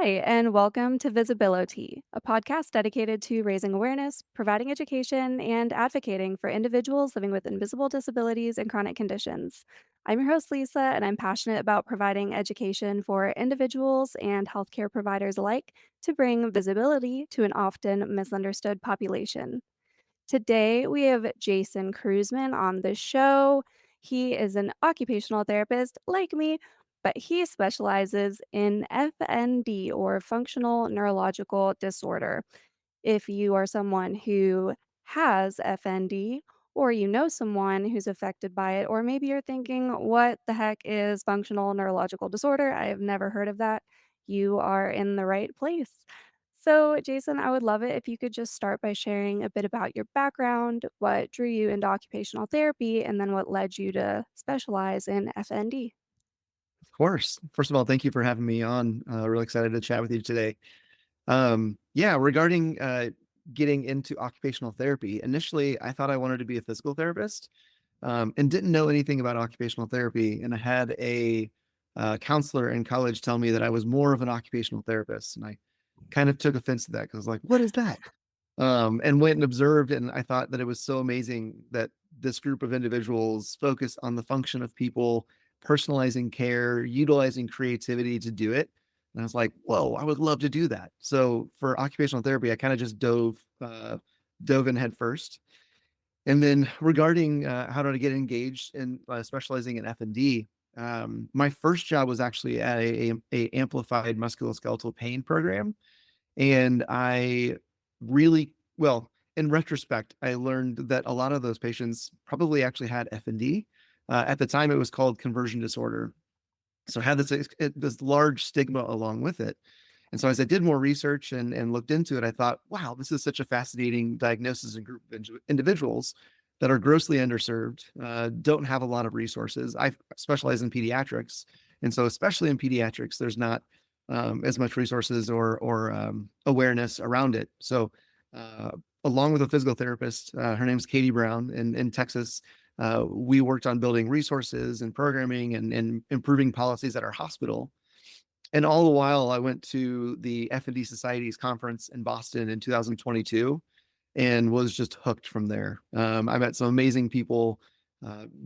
Hi, and welcome to VisibilOT, a podcast dedicated to raising awareness, providing education, and advocating for individuals living with invisible disabilities and chronic conditions. I'm your host, Lisa, and I'm passionate about providing education for individuals and healthcare providers alike to bring visibility to an often misunderstood population. Today, we have Jason Kreuzman on the show. He is an occupational therapist like me, but he specializes in FND or Functional Neurological Disorder. If you are someone who has FND, or you know someone who's affected by it, or maybe you're thinking, what the heck is functional neurological disorder? I have never heard of that. You are in the right place. So, Jason, I would love it if you could just start by sharing a bit about your background, what drew you into occupational therapy, and then what led you to specialize in FND. Of course. First of all, thank you for having me on. Really excited to chat with you today. Yeah, regarding getting into occupational therapy, initially I thought I wanted to be a physical therapist and didn't know anything about occupational therapy. And I had a counselor in college tell me that I was more of an occupational therapist. And I kind of took offense to that because I was like, what is that? And went and observed. And I thought that it was so amazing that this group of individuals focus on the function of people, personalizing care, utilizing creativity to do it. And I was like, whoa, I would love to do that. So for occupational therapy, I kind of just dove in head first. And then regarding how to get engaged in specializing in F&D, my first job was actually at a amplified musculoskeletal pain program, and I really, well, in retrospect, I learned that a lot of those patients probably actually had FND. At the time, it was called conversion disorder. So had this large stigma along with it. And so as I did more research and looked into it, I thought, wow, this is such a fascinating diagnosis and group of individuals that are grossly underserved, don't have a lot of resources. I specialize in pediatrics. And so especially in pediatrics, there's not as much resources or awareness around it. So uh, along with a physical therapist, her name's Katie Brown in Texas, we worked on building resources and programming and improving policies at our hospital. And all the while, I went to the FND Society's conference in Boston in 2022 and was just hooked from there. I met some amazing people,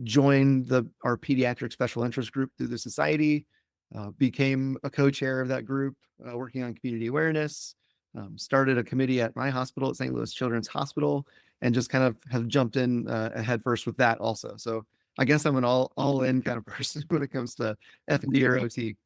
joined our pediatric special interest group through the society, became a co-chair of that group, working on community awareness, started a committee at my hospital at St. Louis Children's Hospital, and just kind of have jumped in head first with that also. So I guess I'm an all in kind of person when it comes to F&D or OT.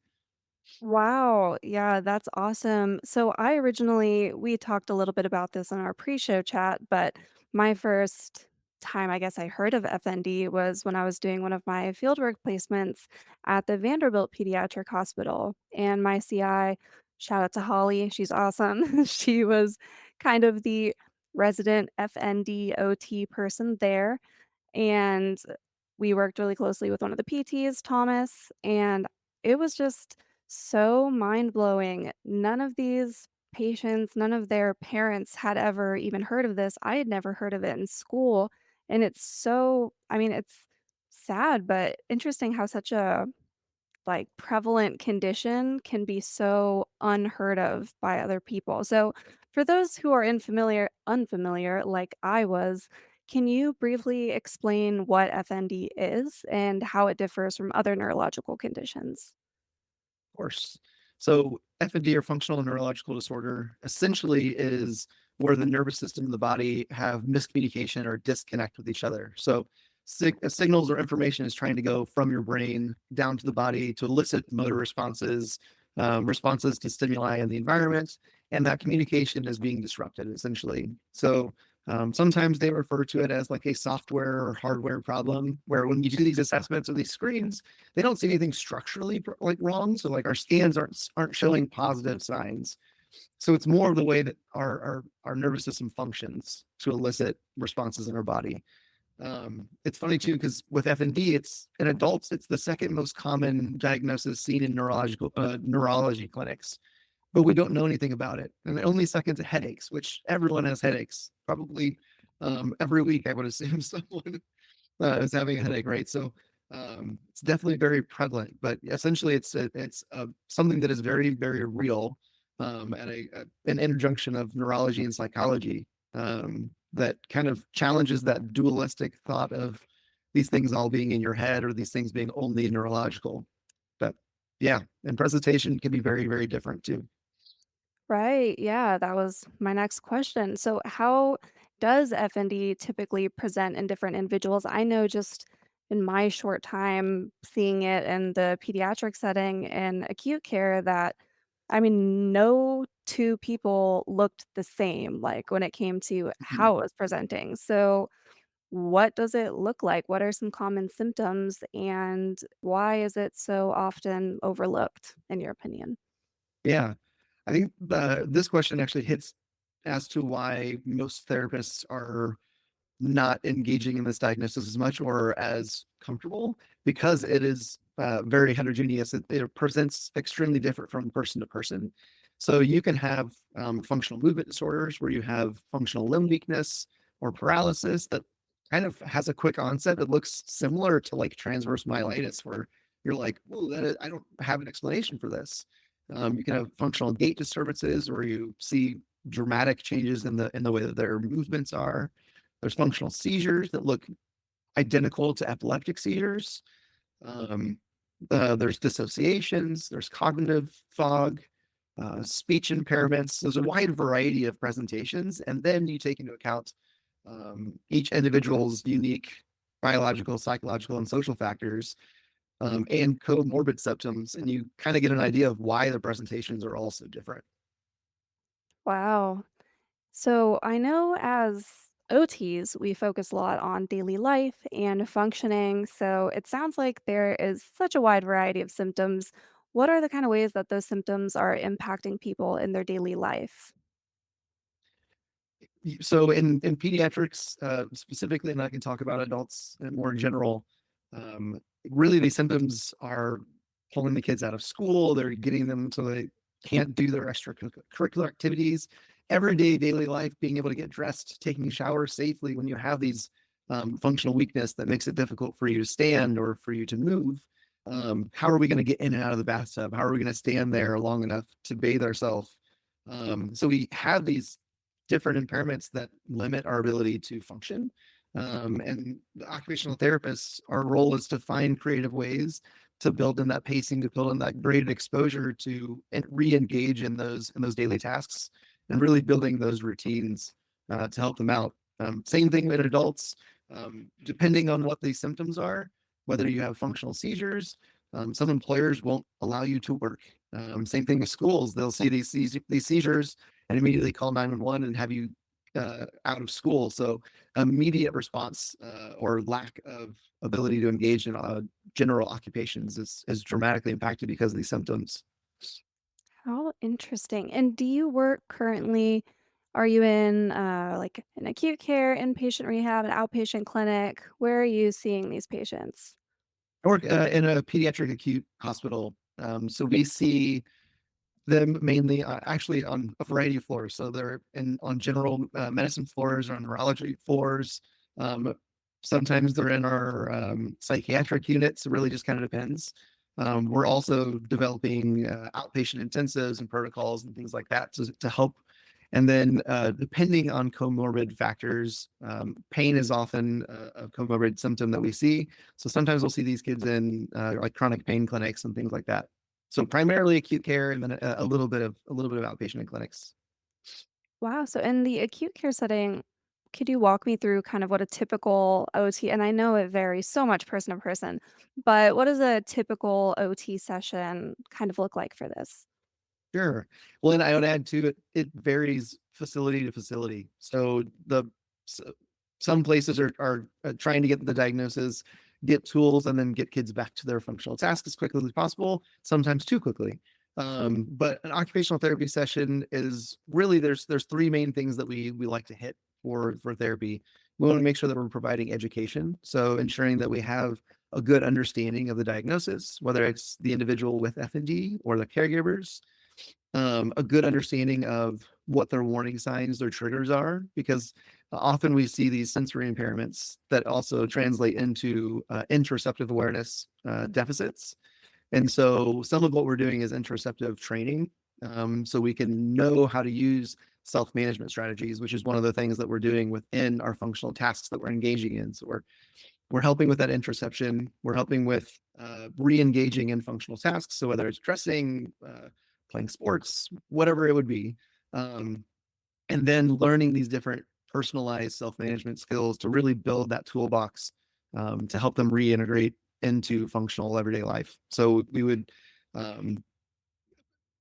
Wow. Yeah, that's awesome. So we talked a little bit about this in our pre-show chat, but my first time I guess I heard of FND was when I was doing one of my fieldwork placements at the Vanderbilt Pediatric Hospital. And my CI, shout out to Holly, she's awesome. She was kind of the resident FND OT person there. And we worked really closely with one of the PTs, Thomas, and it was just so mind-blowing. None of these patients, none of their parents had ever even heard of this. I had never heard of it in school, and it's so I mean, it's sad, but interesting how such a, like, prevalent condition can be so unheard of by other people. So, for those who are unfamiliar like I was, can you briefly explain what FND is and how it differs from other neurological conditions? Course. So FND or functional neurological disorder essentially is where the nervous system and the body have miscommunication or disconnect with each other. So signals or information is trying to go from your brain down to the body to elicit motor responses, responses to stimuli in the environment, and that communication is being disrupted essentially. So sometimes they refer to it as like a software or hardware problem, where when you do these assessments or these screens, they don't see anything structurally like wrong. So like our scans aren't showing positive signs. So it's more of the way that our nervous system functions to elicit responses in our body. It's funny too because with FND, it's in adults, it's the second most common diagnosis seen in neurology clinics, but we don't know anything about it. And the only second to headaches, which everyone has headaches, probably every week. I would assume someone is having a headache, right? So it's definitely very prevalent, but essentially it's something that is very, very real. at an interjunction of neurology and psychology, that kind of challenges that dualistic thought of these things all being in your head or these things being only neurological. But yeah, and presentation can be very, very different too. Right. Yeah, that was my next question. So, how does FND typically present in different individuals? I know just in my short time seeing it in the pediatric setting and acute care that, I mean, no two people looked the same, like when it came to Mhm. how it was presenting. So, what does it look like? What are some common symptoms and why is it so often overlooked, in your opinion? Yeah. I think this question actually hits as to why most therapists are not engaging in this diagnosis as much or as comfortable because it is very heterogeneous. It presents extremely different from person to person. So you can have functional movement disorders where you have functional limb weakness or paralysis that kind of has a quick onset that looks similar to like transverse myelitis, where you're like, "Whoa, I don't have an explanation for this." You can have functional gait disturbances where you see dramatic changes in the way that their movements are. There's functional seizures that look identical to epileptic seizures. Um, there's dissociations, there's cognitive fog, speech impairments. There's a wide variety of presentations. And then you take into account each individual's unique biological, psychological, and social factors and comorbid symptoms. And you kind of get an idea of why the presentations are all so different. Wow. So I know as OTs, we focus a lot on daily life and functioning. So it sounds like there is such a wide variety of symptoms. What are the kind of ways that those symptoms are impacting people in their daily life? So in pediatrics, specifically, and I can talk about adults and more in general, um, really the symptoms are pulling the kids out of school. They're getting them so they can't do their extracurricular activities, everyday daily life, being able to get dressed, taking a shower safely when you have these functional weakness that makes it difficult for you to stand or for you to move. How are we going to get in and out of the bathtub? How are we going to stand there long enough to bathe ourselves? So we have these different impairments that limit our ability to function. And the occupational therapists, our role is to find creative ways to build in that pacing, to build in that graded exposure to re-engage in those daily tasks, and really building those routines to help them out. Same thing with adults, depending on what these symptoms are, whether you have functional seizures. Some employers won't allow you to work. Same thing with schools; they'll see these seizures and immediately call 911 and have you out of school. So immediate response or lack of ability to engage in general occupations is dramatically impacted because of these symptoms. How interesting. And do you work currently? Are you in like an acute care, inpatient rehab, an outpatient clinic? Where are you seeing these patients? I work in a pediatric acute hospital. So we see them mainly actually on a variety of floors. So they're in on general medicine floors or on neurology floors. Um, Sometimes they're in our psychiatric units. It really just kind of depends. We're also developing outpatient intensives and protocols and things like that to help. And then, depending on comorbid factors, pain is often a comorbid symptom that we see. So sometimes we'll see these kids in like chronic pain clinics and things like that. So primarily acute care and then a little bit of outpatient in clinics. Wow. So in the acute care setting, could you walk me through kind of what a typical OT, and I know it varies so much person to person, but what does a typical OT session kind of look like for this? Sure. Well, and I would add to it, it varies facility to facility. So some places are trying to get the diagnosis, get tools, and then get kids back to their functional tasks as quickly as possible. Sometimes too quickly. But an occupational therapy session is really there's three main things that we like to hit for therapy. We want to make sure that we're providing education, so ensuring that we have a good understanding of the diagnosis, whether it's the individual with FND or the caregivers, a good understanding of what their warning signs, their triggers are, because often we see these sensory impairments that also translate into interoceptive awareness deficits. And so some of what we're doing is interoceptive training so we can know how to use self-management strategies, which is one of the things that we're doing within our functional tasks that we're engaging in. So we're helping with that interoception. We're helping with re-engaging in functional tasks. So whether it's dressing, playing sports, whatever it would be, um, and then learning these different personalized self-management skills to really build that toolbox to help them reintegrate into functional everyday life. So we would um,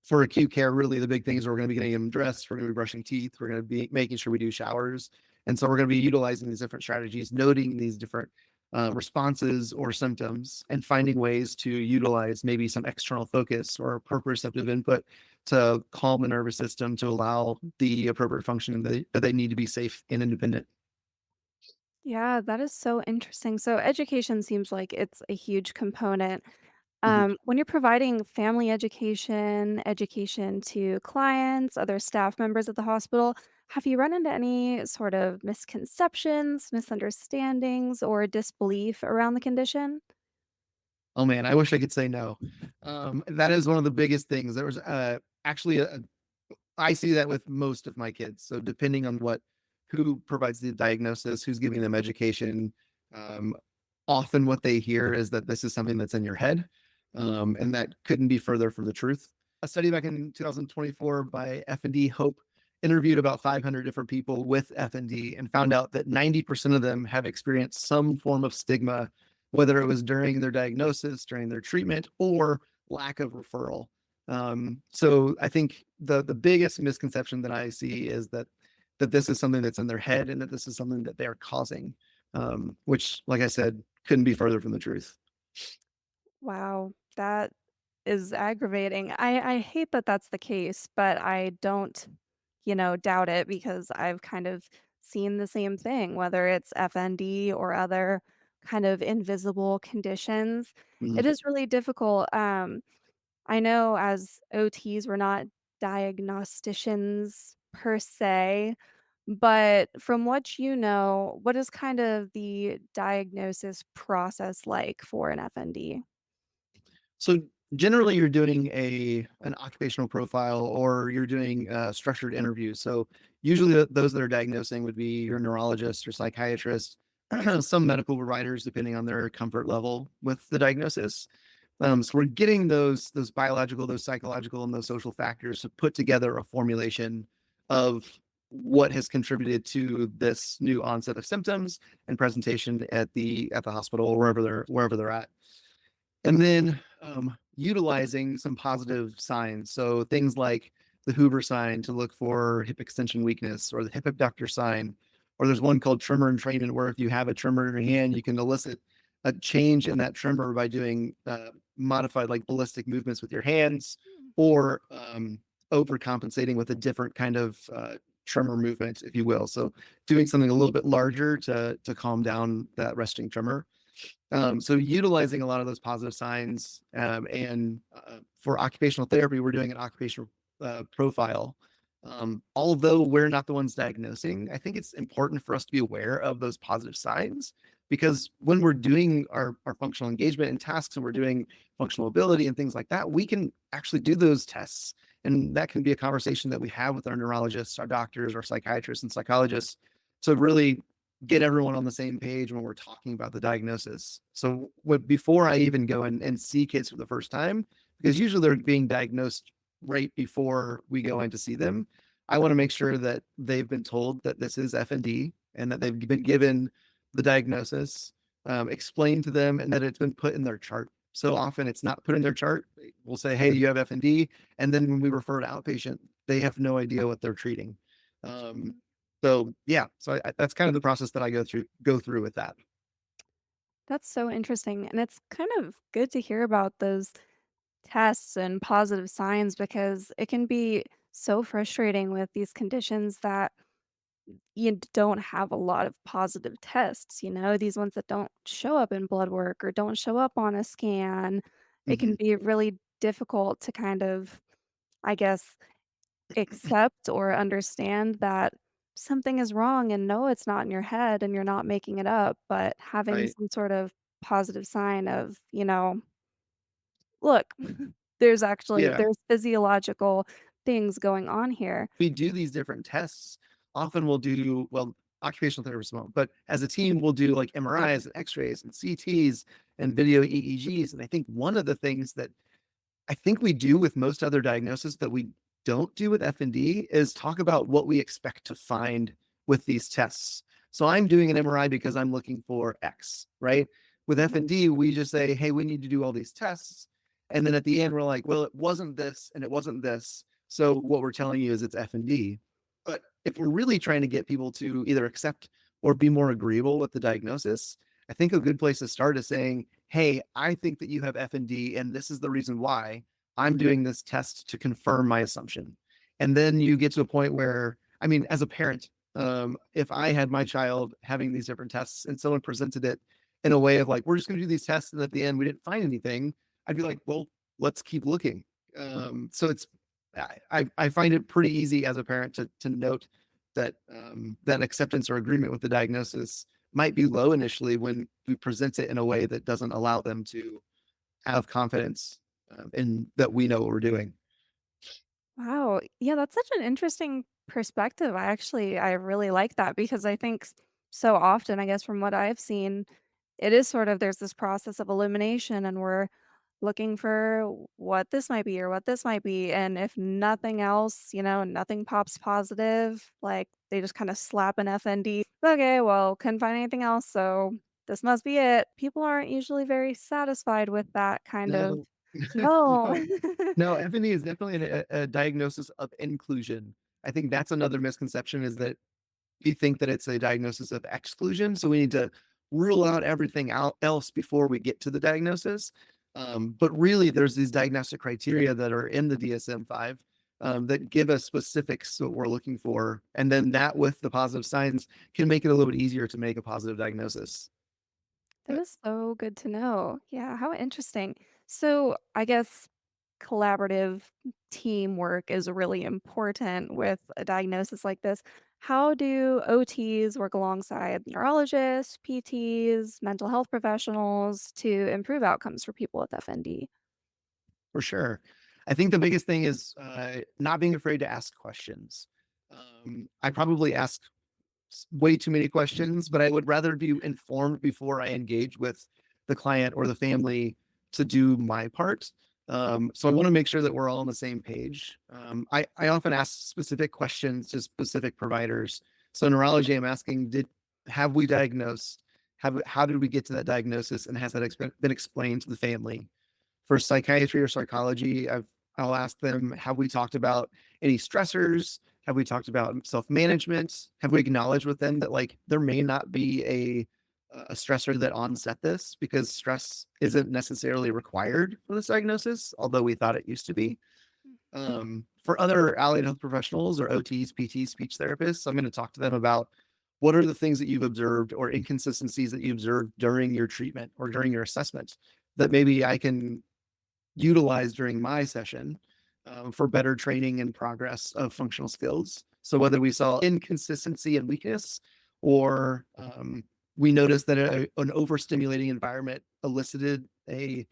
for acute care, really the big things are we're going to be getting them dressed, we're going to be brushing teeth, we're going to be making sure we do showers, and so we're going to be utilizing these different strategies, noting these different responses or symptoms, and finding ways to utilize maybe some external focus or proprioceptive input to calm the nervous system to allow the appropriate function that they need to be safe and independent. Yeah, that is so interesting. So education seems like it's a huge component. Mhm. When you're providing family education, education to clients, other staff members at the hospital, have you run into any sort of misconceptions, misunderstandings, or disbelief around the condition? Oh man, I wish I could say no. That is one of the biggest things. There was actually I see that with most of my kids. So depending on who provides the diagnosis, who's giving them education, um, often what they hear is that this is something that's in your head, and that couldn't be further from the truth. A study back in 2024 by FND Hope interviewed about 500 different people with FND and found out that 90% of them have experienced some form of stigma, whether it was during their diagnosis, during their treatment, or lack of referral. So I think the biggest misconception that I see is that this is something that's in their head and that this is something that they're causing, which, like I said, couldn't be further from the truth. Wow, that is aggravating. I hate that that's the case, but I don't, doubt it because I've kind of seen the same thing, whether it's FND or other kind of invisible conditions. Mhm. It is really difficult. I know as OTs, we're not diagnosticians per se, but from what you know, what is kind of the diagnosis process like for an FND? So generally, you're doing a an occupational profile or you're doing structured interviews. So usually, those that are diagnosing would be your neurologist or psychiatrist, some medical providers, depending on their comfort level with the diagnosis. So we're getting those biological, those psychological, and those social factors to put together a formulation of what has contributed to this new onset of symptoms and presentation at the hospital or wherever they're at. And then utilizing some positive signs. So things like the Hoover sign to look for hip extension weakness, or the hip abductor sign, or there's one called tremor entrainment, where if you have a tremor in your hand, you can elicit a change in that tremor by doing modified like ballistic movements with your hands, or overcompensating with a different kind of tremor movement, if you will. So doing something a little bit larger to calm down that resting tremor. So utilizing a lot of those positive signs, and for occupational therapy, we're doing an occupational profile. Although we're not the ones diagnosing, I think it's important for us to be aware of those positive signs, because when we're doing our functional engagement and tasks and we're doing functional ability and things like that, we can actually do those tests. And that can be a conversation that we have with our neurologists, our doctors, our psychiatrists, and psychologists to really get everyone on the same page when we're talking about the diagnosis. So before I even go and see kids for the first time, because usually they're being diagnosed right before we go in to see them, I want to make sure that they've been told that this is FND and that they've been given the diagnosis, explained to them, and that it's been put in their chart. So often it's not put in their chart. We'll say, hey, you have FND. And then when we refer to outpatient, they have no idea what they're treating. Um, so yeah, so that's kind of the process that I go through with that. That's so interesting, and it's kind of good to hear about those tests and positive signs because it can be so frustrating with these conditions that you don't have a lot of positive tests, these ones that don't show up in blood work or don't show up on a scan. It can Mhm. be really difficult to kind of, I guess, accept or understand that something is wrong and no, it's not in your head and you're not making it up, but having Right. some sort of positive sign of, look, there's Yeah. there's physiological things going on here. We do these different tests. Often we'll do, well, occupational therapists won't, but as a team, we'll do like MRIs and X-rays and CTs and video EEGs. And I think one of the things that I think we do with most other diagnoses that we don't do with FND is talk about what we expect to find with these tests. So I'm doing an MRI because I'm looking for X, right? With FND, we just say, hey, we need to do all these tests. And then at the end, we're like, well, it wasn't this and it wasn't this. So what we're telling you is it's FND. But if we're really trying to get people to either accept or be more agreeable with the diagnosis, I think a good place to start is saying, hey, I think that you have FND, and this is the reason why I'm doing this test to confirm my assumption. And then you get to a point where, I mean, as a parent, if I had my child having these different tests and someone presented it in a way of like, we're just going to do these tests, and at the end we didn't find anything, I'd be like, well, let's keep looking. So it's, I find it pretty easy as a parent to note that that acceptance or agreement with the diagnosis might be low initially when we present it in a way that doesn't allow them to have confidence in that we know what we're doing. Wow. Yeah, that's such an interesting perspective. I really like that because I think so often, I guess from what I've seen, it is sort of there's this process of elimination and we're looking for what this might be or what this might be. And if nothing else, nothing pops positive, like they just kind of slap an FND. Okay, well, couldn't find anything else. So this must be it. People aren't usually very satisfied with that kind of No, no. no, no. FNE is definitely a diagnosis of inclusion. I think that's another misconception is that we think that it's a diagnosis of exclusion. So we need to rule out everything out else before we get to the diagnosis. But really, there's these diagnostic criteria that are in the DSM-5 that give us specifics what we're looking for. And then that with the positive signs can make it a little bit easier to make a positive diagnosis. That is so good to know. Yeah, how interesting. So, I guess collaborative teamwork is really important with a diagnosis like this. How do OTs work alongside neurologists, PTs, mental health professionals to improve outcomes for people with FND? For sure. I think the biggest thing is not being afraid to ask questions. I probably ask way too many questions, but I would rather be informed before I engage with the client or the family to do my part. So I want to make sure that we're all on the same page. I often ask specific questions to specific providers. So neurology, I'm asking, have we diagnosed? How did we get to that diagnosis, and has that been explained to the family? For psychiatry or psychology, I'll ask them, have we talked about any stressors? Have we talked about self-management? Have we acknowledged with them that like there may not be a stressor that onset this because stress isn't necessarily required for this diagnosis, although we thought it used to be. For other allied health professionals or OTs, PTs, speech therapists, I'm going to talk to them about what are the things that you've observed or inconsistencies that you observed during your treatment or during your assessment that maybe I can utilize during my session for better training and progress of functional skills. So whether we saw inconsistency and weakness, or we noticed that an overstimulating environment elicited a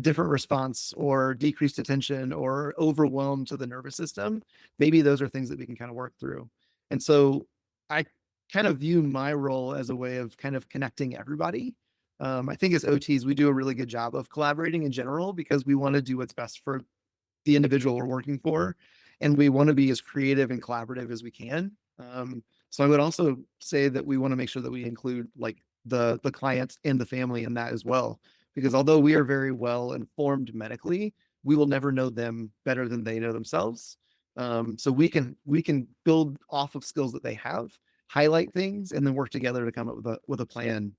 different response or decreased attention or overwhelm to the nervous system, maybe those are things that we can kind of work through. And so I kind of view my role as a way of kind of connecting everybody. I think as OTs, we do a really good job of collaborating in general because we want to do what's best for the individual we're working for, and we want to be as creative and collaborative as we can. So I would also say that we want to make sure that we include like the clients and the family in that as well, because although we are very well informed medically, we will never know them better than they know themselves. So we can build off of skills that they have, highlight things, and then work together to come up with a plan.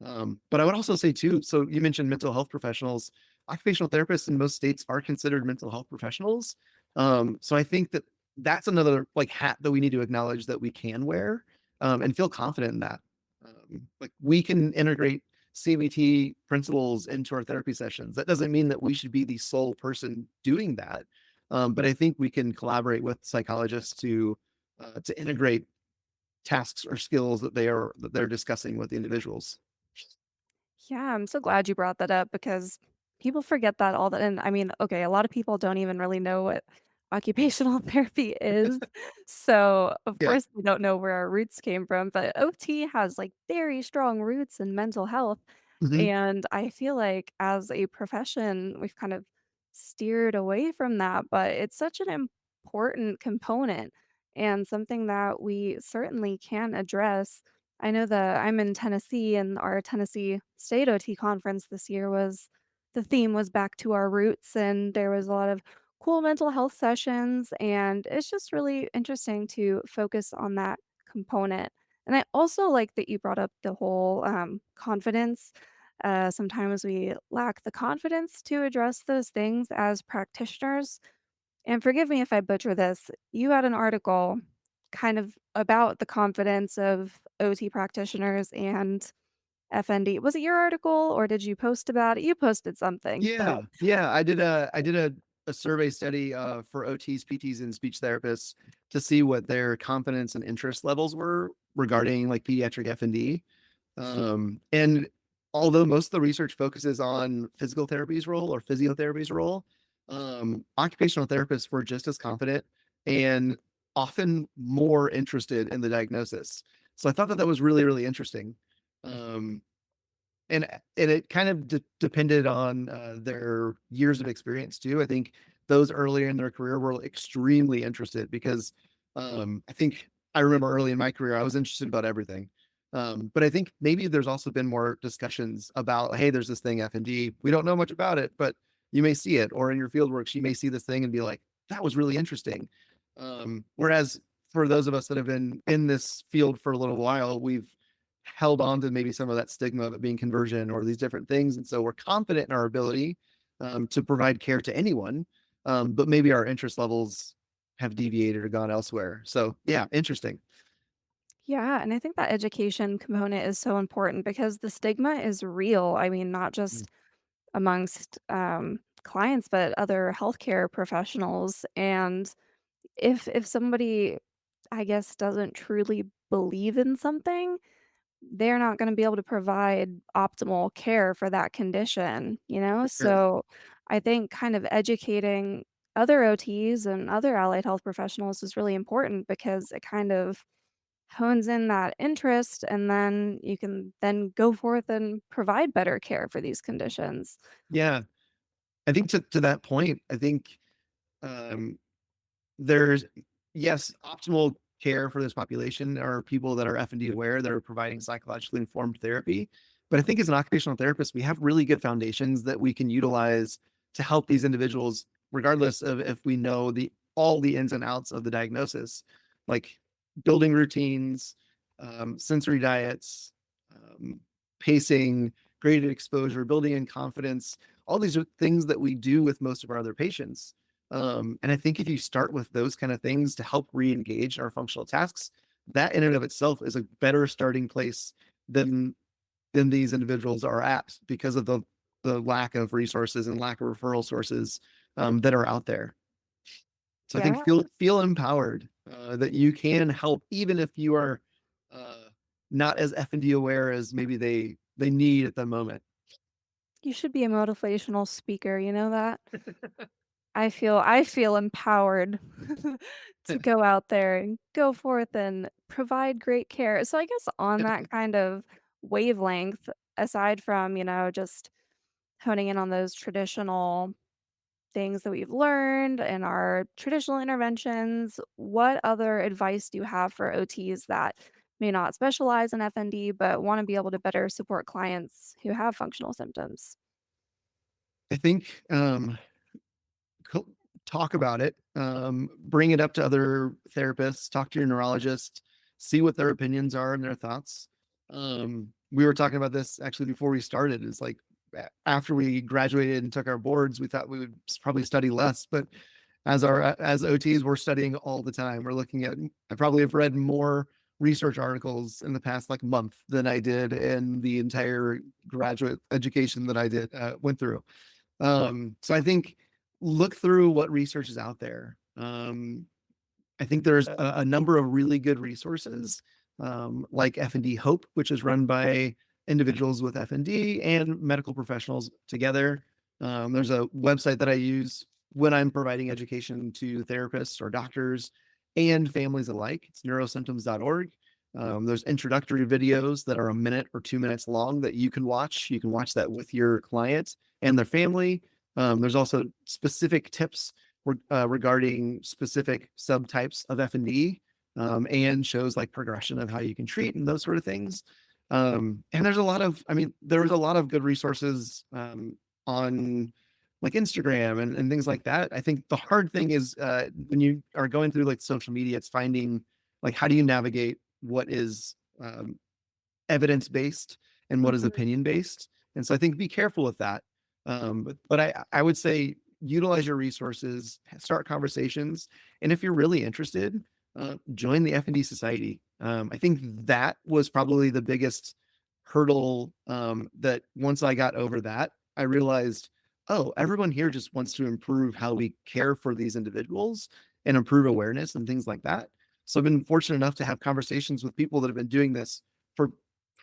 But I would also say too, so you mentioned mental health professionals. Occupational therapists in most states are considered mental health professionals. So I think that that's another like hat that we need to acknowledge that we can wear and feel confident in that. Like we can integrate CBT principles into our therapy sessions. That doesn't mean that we should be the sole person doing that, but I think we can collaborate with psychologists to integrate tasks or skills that they're discussing with the individuals. Yeah, I'm so glad you brought that up because people forget that all the and I mean, okay, a lot of people don't even really know what occupational therapy is. So, of Yeah. course, we don't know where our roots came from, but OT has, like, very strong roots in mental health, Mhm. and I feel like as a profession, we've kind of steered away from that, but it's such an important component and something that we certainly can address. I know that I'm in Tennessee, and our Tennessee State OT conference this year was the theme was back to our roots, and there was a lot of cool mental health sessions, and it's just really interesting to focus on that component. And I also like that you brought up the whole confidence. Sometimes we lack the confidence to address those things as practitioners. And forgive me if I butcher this. You had an article kind of about the confidence of OT practitioners and FND. Was it your article or did you post about it? You posted something, but Yeah, yeah, I did a survey study, for OTs, PTs, and speech therapists to see what their confidence and interest levels were regarding, like, pediatric FND. And although most of the research focuses on physical therapy's role or physiotherapy's role, occupational therapists were just as confident and often more interested in the diagnosis. So I thought that that was really, really interesting. Um, and it kind of depended on, their years of experience too. I think those earlier in their career were extremely interested because, I think I remember early in my career, I was interested about everything. But I think maybe there's also been more discussions about, hey, there's this thing FND. We don't know much about it, but you may see it, or in your field work, you may see this thing and be like, that was really interesting. Whereas for those of us that have been in this field for a little while, we've held on to maybe some of that stigma of it being conversion or these different things. And so we're confident in our ability, to provide care to anyone, but maybe our interest levels have deviated or gone elsewhere. So yeah, interesting. yeah, and I think that education component is so important because the stigma is real. I mean, not Mm. just amongst clients, but other healthcare professionals. And if somebody, I guess, doesn't truly believe in something, they're not gonna be able to provide optimal care for that condition, you know? Sure. So, I think kind of educating other OTs and other allied health professionals is really important because it kind of hones in that interest, and then you can then go forth and provide better care for these conditions. Yeah. I think to that point, I think, um, there's yes, optimal care for this population are people that are F&D aware, that are providing psychologically informed therapy. But I think as an occupational therapist, we have really good foundations that we can utilize to help these individuals, regardless of if we know the all the ins and outs of the diagnosis, like building routines, sensory diets, um, pacing, graded exposure, building in confidence. All these are things that we do with most of our other patients, and I think if you start with those kind of things to help re-engage our functional tasks, that in and of itself is a better starting place than these individuals are at because of the lack of resources and lack of referral sources, that are out there. So I think Yeah, feel empowered, that you can help even if you are, uh, not as F&D aware as maybe they need at the moment. you should be a motivational speaker, you know that? I feel empowered to go out there and go forth and provide great care. So I guess on Yeah. that kind of wavelength, aside from, just honing in on those traditional things that we've learned and our traditional interventions, what other advice do you have for OTs that may not specialize in FND but want to be able to better support clients who have functional symptoms? I think, co talk about it, bring it up to other therapists, talk to your neurologist, see what their opinions are and their thoughts. We were talking about this actually before we started. It's like after we graduated and took our boards, we thought we would probably study less, but as OTs, we're studying all the time. We're looking at I probably have read more research articles in the past like month than I did in the entire graduate education that I did went through. So I think look through what research is out there. I think there's a number of really good resources, like FND Hope, which is run by individuals with FND and medical professionals together. There's a website that I use. when I'm providing education to therapists or doctors and families alike. It's neurosymptoms.org. There's introductory videos that are a minute or 2 minutes long that you can watch. You can watch that with your client and their family. There's also specific tips regarding specific subtypes of FND, and shows like progression of how you can treat and those sort of things. And there's a lot of, I mean, there's a lot of good resources on like Instagram and things like that. I think the hard thing is when you are going through like social media, it's finding like how do you navigate what is evidence based and what is Mhm. opinion based. And so I think be careful with that. But I would say utilize your resources, start conversations, and if you're really interested, join the FND Society. I think that was probably the biggest hurdle. That once I got over that, I realized, oh, everyone here just wants to improve how we care for these individuals and improve awareness and things like that. So I've been fortunate enough to have conversations with people that have been doing this for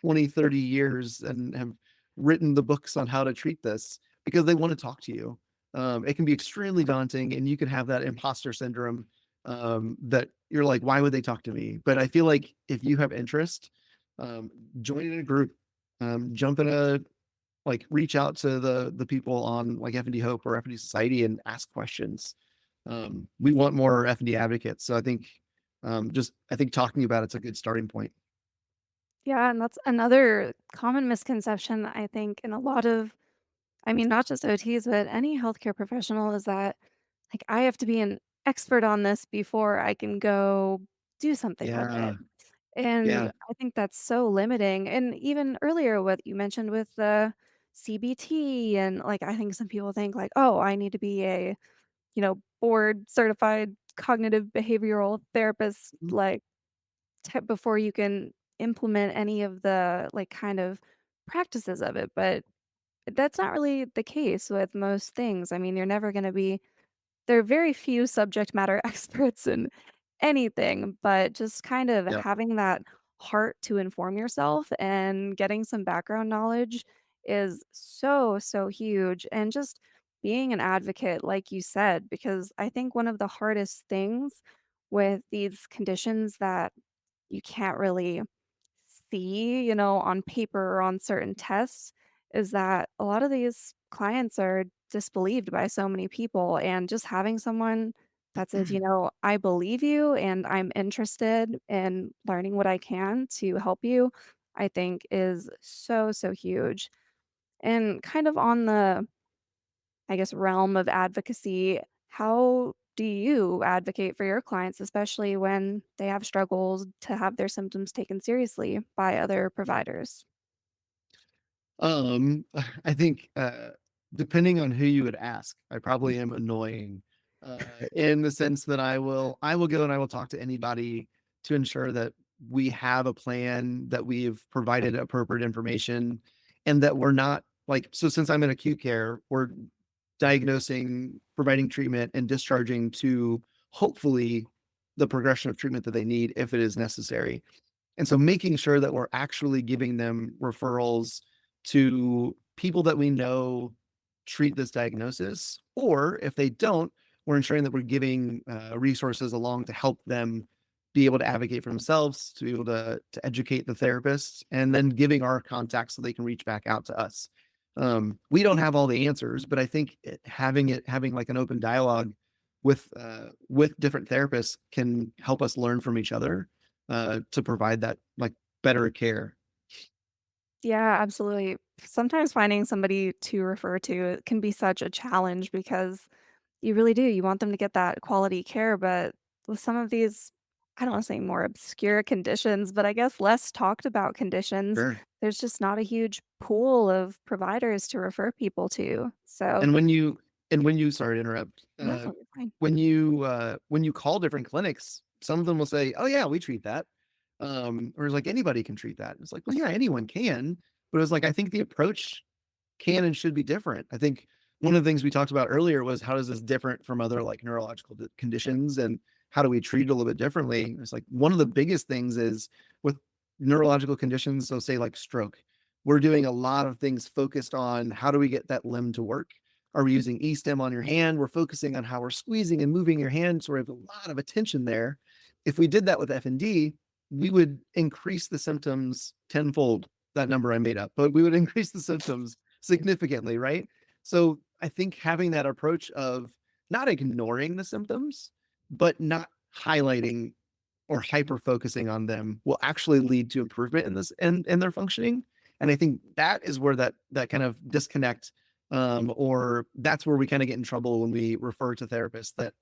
20, 30 years and have written the books on how to treat this because they want to talk to you. It can be extremely daunting, and you can have that imposter syndrome, that you're like, why would they talk to me? But I feel like if you have interest, um, join in a group, jump in a like reach out to the people on like FND Hope or FND Society and ask questions. We want more FND advocates, so I think just I think talking about it's a good starting point. Yeah, and that's another common misconception I think in a lot of I mean, not just OTs, but any healthcare professional is that, like, I have to be an expert on this before I can go do something with Yeah, it. And yeah. I think that's so limiting. And even earlier, what you mentioned with the CBT, and like, I think some people think, like, oh, I need to be a, board certified cognitive behavioral therapist, Mhm. like, before you can implement any of the, like, kind of practices of it. But that's not really the case with most things. I mean, you're never gonna be there are very few subject matter experts in anything, but just kind of Yeah. having that heart to inform yourself and getting some background knowledge is so, so huge. And just being an advocate, like you said, because I think one of the hardest things with these conditions that you can't really see, on paper or on certain tests is that a lot of these clients are disbelieved by so many people. And just having someone that says, I believe you and I'm interested in learning what I can to help you, I think is so, so huge. And kind of on the, I guess, realm of advocacy, how do you advocate for your clients, especially when they have struggles to have their symptoms taken seriously by other providers? I think, depending on who you would ask, I probably am annoying, in the sense that I will go and I will talk to anybody to ensure that we have a plan, that we've provided appropriate information, and that we're not like so since I'm in acute care, we're diagnosing, providing treatment, and discharging to hopefully the progression of treatment that they need if it is necessary. And so making sure that we're actually giving them referrals to people that we know treat this diagnosis, or if they don't, we're ensuring that we're giving resources along to help them be able to advocate for themselves, to be able to educate the therapists, and then giving our contacts so they can reach back out to us. We don't have all the answers, but I think having like an open dialogue with different therapists can help us learn from each other, to provide that like better care. Yeah, absolutely. Sometimes finding somebody to refer to can be such a challenge because you really do. You want them to get that quality care, but with some of these, I don't want to say more obscure conditions, but I guess less talked about conditions, Sure. there's just not a huge pool of providers to refer people to. So, And when you sorry to interrupt, no, you're fine. when you call different clinics, some of them will say, "Oh yeah, we treat that." Or it's like anybody can treat that. It's like, well, yeah, anyone can, but it was like I think the approach can and should be different. I think one of the things we talked about earlier was how is this different from other like neurological conditions, and how do we treat it a little bit differently? It's like one of the biggest things is with neurological conditions, so say like stroke, we're doing a lot of things focused on how do we get that limb to work. Are we using e-stim on your hand? We're focusing on how we're squeezing and moving your hand. So we have a lot of attention there. If we did that with FND, we would increase the symptoms tenfold. That number I made up, but we would increase the symptoms significantly, right? So I think having that approach of not ignoring the symptoms, but not highlighting or hyper focusing on them will actually lead to improvement in this in their functioning. And I think that is where that kind of disconnect, or that's where we kind of get in trouble when we refer to therapists that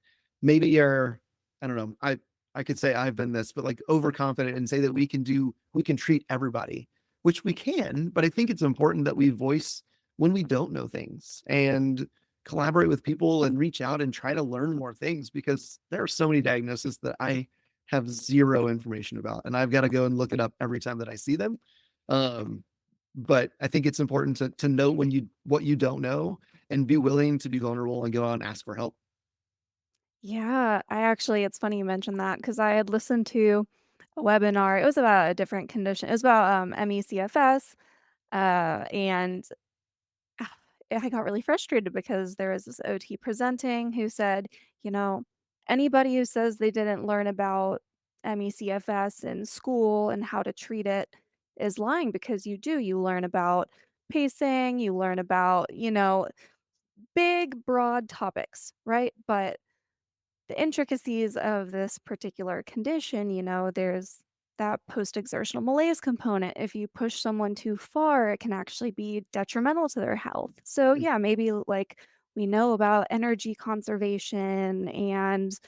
maybe you're, I don't know, I could say I've been this, but like overconfident and say that we can treat everybody, which we can, but I think it's important that we voice when we don't know things and collaborate with people and reach out and try to learn more things, because there are so many diagnoses that I have zero information about, and I've got to go and look it up every time that I see them. Um, but I think it's important to know when you what you don't know and be willing to be vulnerable and go out and ask for help. Yeah, it's funny you mentioned that because I had listened to a webinar. It was about a different condition. It was about MECFS, and ah, I got really frustrated because there was this OT presenting who said, you know, anybody who says they didn't learn about MECFS in school and how to treat it is lying because you do. You learn about pacing, you learn about, big, broad topics, right? But the intricacies of this particular condition, there's that post exertional malaise component. If you push someone too far, it can actually be detrimental to their health. So, Mm, yeah, maybe like we know about energy conservation and,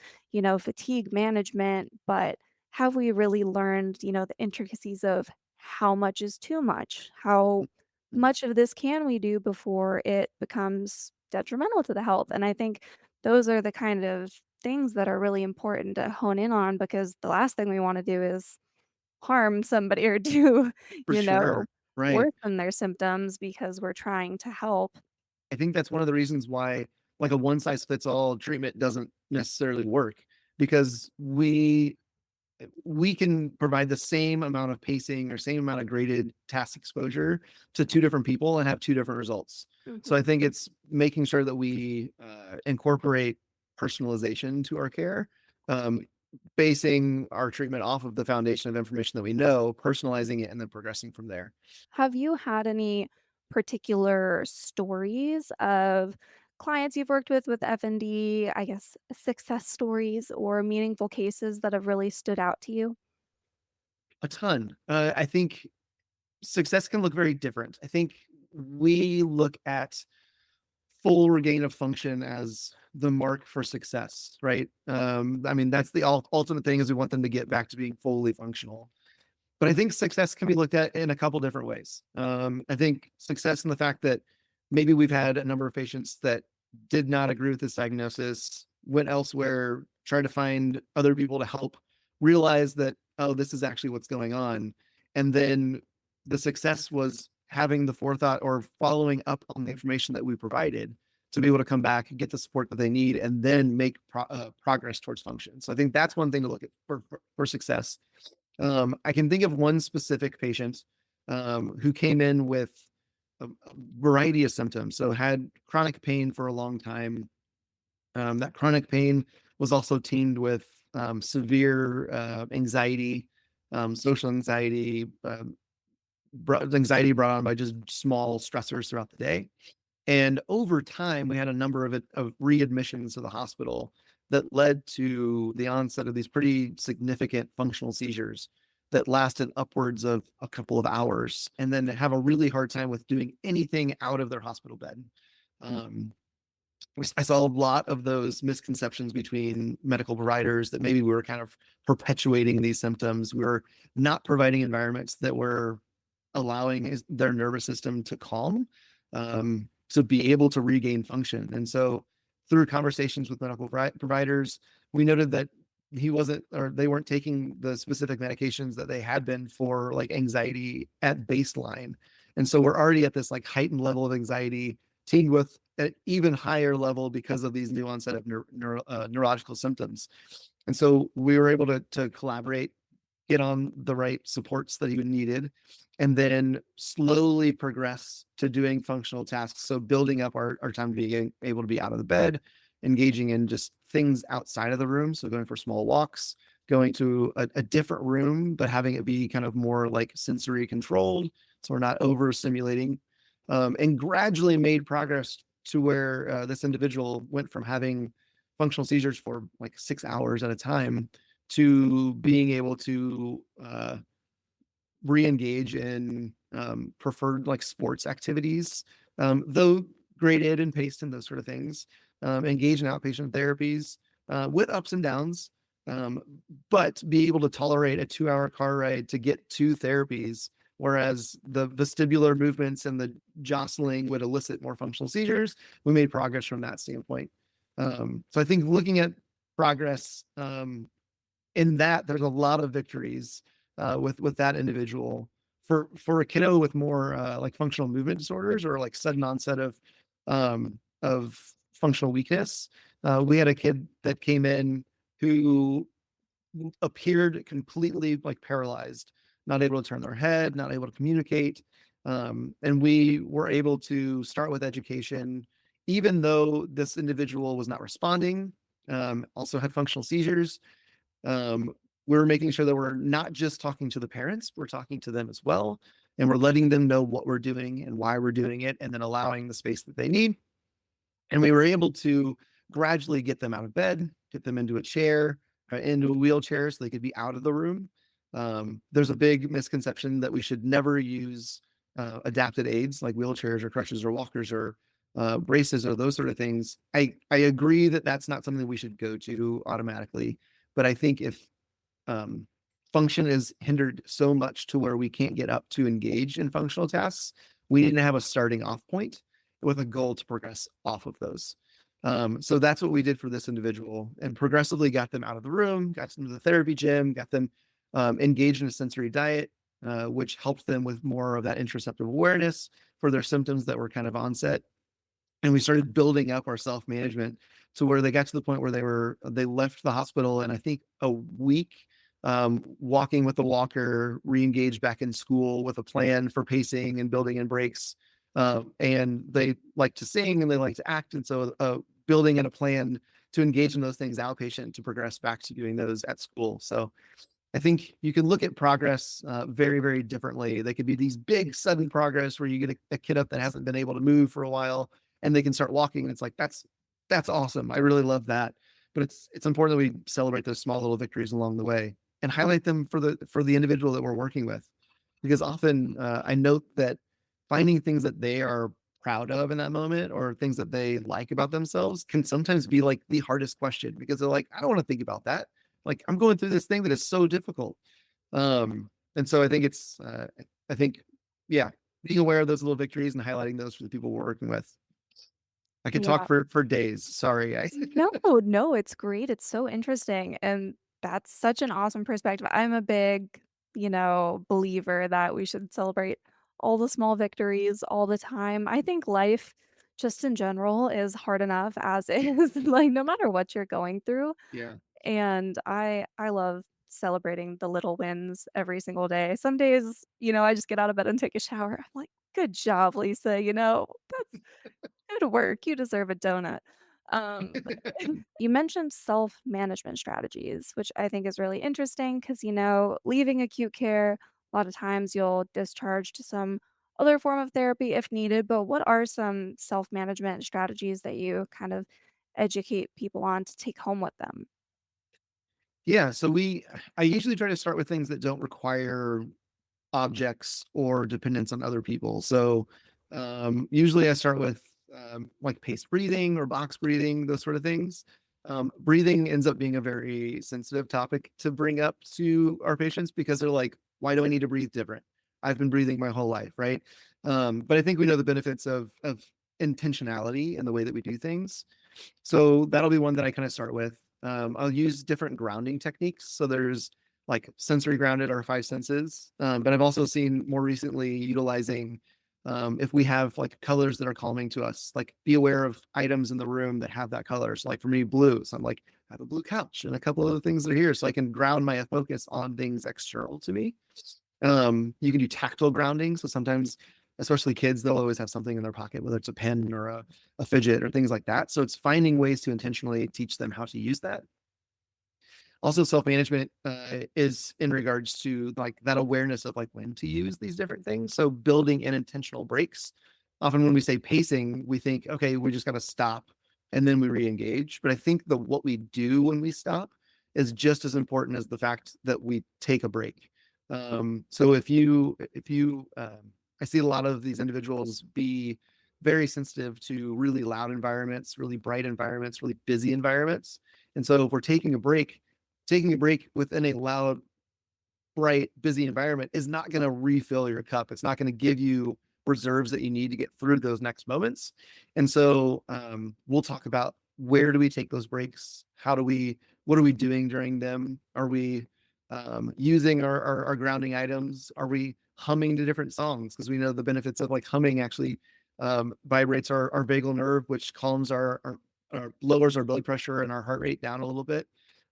fatigue management, but have we really learned, the intricacies of how much is too much? How mm, much of this can we do before it becomes detrimental to the health? And I think those are the kind of things that are really important to hone in on because the last thing we wanna do is harm somebody or do, for you know, sure. Right. worsen their symptoms because we're trying to help. I think that's one of the reasons why like a one size fits all treatment doesn't necessarily work, because we can provide the same amount of pacing or same amount of graded task exposure to two different people and have two different results. So Mhm. I think it's making sure that we incorporate personalization to our care, um, basing our treatment off of the foundation of information that we know, personalizing it, and then progressing from there. Have you had any particular stories of clients you've worked with FND, I guess, success stories or meaningful cases that have really stood out to you? A ton. I think success can look very different. I think we look at full regain of function as the mark for success, right? I mean, that's the ultimate thing is we want them to get back to being fully functional. But I think success can be looked at in a couple different ways. I think success in the fact that maybe we've had a number of patients that did not agree with this diagnosis, went elsewhere, tried to find other people to help realize that, oh, this is actually what's going on. And then the success was having the forethought or following up on the information that we provided to be able to come back and get the support that they need and then make progress towards function. So I think that's one thing to look at for success. I can think of one specific patient who came in with a variety of symptoms. So had chronic pain for a long time. That chronic pain was also teamed with severe anxiety, social anxiety, anxiety brought on by just small stressors throughout the day. And over time, we had a number of readmissions to the hospital that led to the onset of these pretty significant functional seizures that lasted upwards of a couple of hours, and then have a really hard time with doing anything out of their hospital bed. Um, I saw a lot of those misconceptions between medical providers that maybe we were kind of perpetuating these symptoms. We were not providing environments that were allowing their nervous system to calm, to be able to regain function. And so, through conversations with medical providers, we noted that he wasn't, or they weren't taking the specific medications that they had been for like anxiety at baseline. And so, we're already at this like heightened level of anxiety, teamed with an even higher level because of these new onset of neurological symptoms. And so, we were able to collaborate get on the right supports that he needed, and then slowly progress to doing functional tasks. So building up our time being able to be out of the bed, engaging in just things outside of the room. So going for small walks, going to a different room, but having it be kind of more like sensory controlled. So we're not overstimulating, and gradually made progress to where this individual went from having functional seizures for like 6 hours at a time to being able to re-engage in preferred like sports activities, though graded and paced and those sort of things, engage in outpatient therapies with ups and downs, um, but be able to tolerate a 2 hour car ride to get to therapies, whereas the vestibular movements and the jostling would elicit more functional seizures. We made progress from that standpoint. So I think looking at progress, in that, there's a lot of victories with that individual. For a kiddo with more like functional movement disorders or like sudden onset of functional weakness, we had a kid that came in who appeared completely like paralyzed, not able to turn their head, not able to communicate. And we were able to start with education, even though this individual was not responding, also had functional seizures. um, we're making sure that we're not just talking to the parents, we're talking to them as well. And we're letting them know what we're doing and why we're doing it, and then allowing the space that they need. And we were able to gradually get them out of bed, get them into a chair, into a wheelchair so they could be out of the room. There's a big misconception that we should never use adapted aids like wheelchairs or crutches or walkers or braces or those sort of things. I agree that that's not something we should go to automatically. But I think if um, function is hindered so much to where we can't get up to engage in functional tasks, we need to have a starting off point with a goal to progress off of those. So that's what we did for this individual, and progressively got them out of the room, got them to the therapy gym, got them engaged in a sensory diet, which helped them with more of that interoceptive awareness for their symptoms that were kind of onset. And we started building up our self-management to where they got to the point where they left the hospital in I think a week, walking with the walker, re-engaged back in school with a plan for pacing and building in breaks. And they like to sing and they like to act, and so building in a plan to engage in those things outpatient to progress back to doing those at school. So I think you can look at progress very, very differently. They could be these big sudden progress where you get a kid up that hasn't been able to move for a while, and they can start walking. And it's like, that's awesome. I really love that. But it's important that we celebrate those small little victories along the way and highlight them for the individual that we're working with. Because often I note that finding things that they are proud of in that moment or things that they like about themselves can sometimes be like the hardest question, because they're like, I don't want to think about that. Like, I'm going through this thing that is so difficult. And so I think I think, yeah, being aware of those little victories and highlighting those for the people we're working with. I could talk Yeah. for days. Sorry. No, no, it's great. It's so interesting. And that's such an awesome perspective. I'm a big, believer that we should celebrate all the small victories all the time. I think life, just in general, is hard enough as is, like no matter what you're going through. Yeah. And I love celebrating the little wins every single day. Some days, I just get out of bed and take a shower. I'm like, good job, Lisa. That's good work. You deserve a donut. But you mentioned self-management strategies, which I think is really interesting because, leaving acute care, a lot of times you'll discharge to some other form of therapy if needed. But what are some self-management strategies that you kind of educate people on to take home with them? Yeah. I usually try to start with things that don't require objects or dependence on other people. So usually I start with like paced breathing or box breathing, those sort of things. Breathing ends up being a very sensitive topic to bring up to our patients because they're like, why do I need to breathe different? I've been breathing my whole life, right? But I think we know the benefits of intentionality in the way that we do things. So that'll be one that I kind of start with. I'll use different grounding techniques. So there's like sensory grounded, our five senses. But I've also seen more recently utilizing If we have like colors that are calming to us, like be aware of items in the room that have that color. So like for me, blue. So I'm like, I have a blue couch and a couple other things that are here. So I can ground my focus on things external to me. You can do tactile grounding. So sometimes, especially kids, they'll always have something in their pocket, whether it's a pen or a fidget or things like that. So it's finding ways to intentionally teach them how to use that. Also, self-management is in regards to like that awareness of like when to use these different things. So building in intentional breaks. Often when we say pacing, we think, okay, we just got to stop and then we re-engage. But I think the what we do when we stop is just as important as the fact that we take a break. So I see a lot of these individuals be very sensitive to really loud environments, really bright environments, really busy environments. And so if we're taking a break within a loud, bright, busy environment is not going to refill your cup. It's not going to give you reserves that you need to get through those next moments. And so we'll talk about where do we take those breaks? What are we doing during them? Are we using our grounding items? Are we humming to different songs? Because we know the benefits of like humming actually vibrates our vagal nerve, which calms our lowers our blood pressure and our heart rate down a little bit.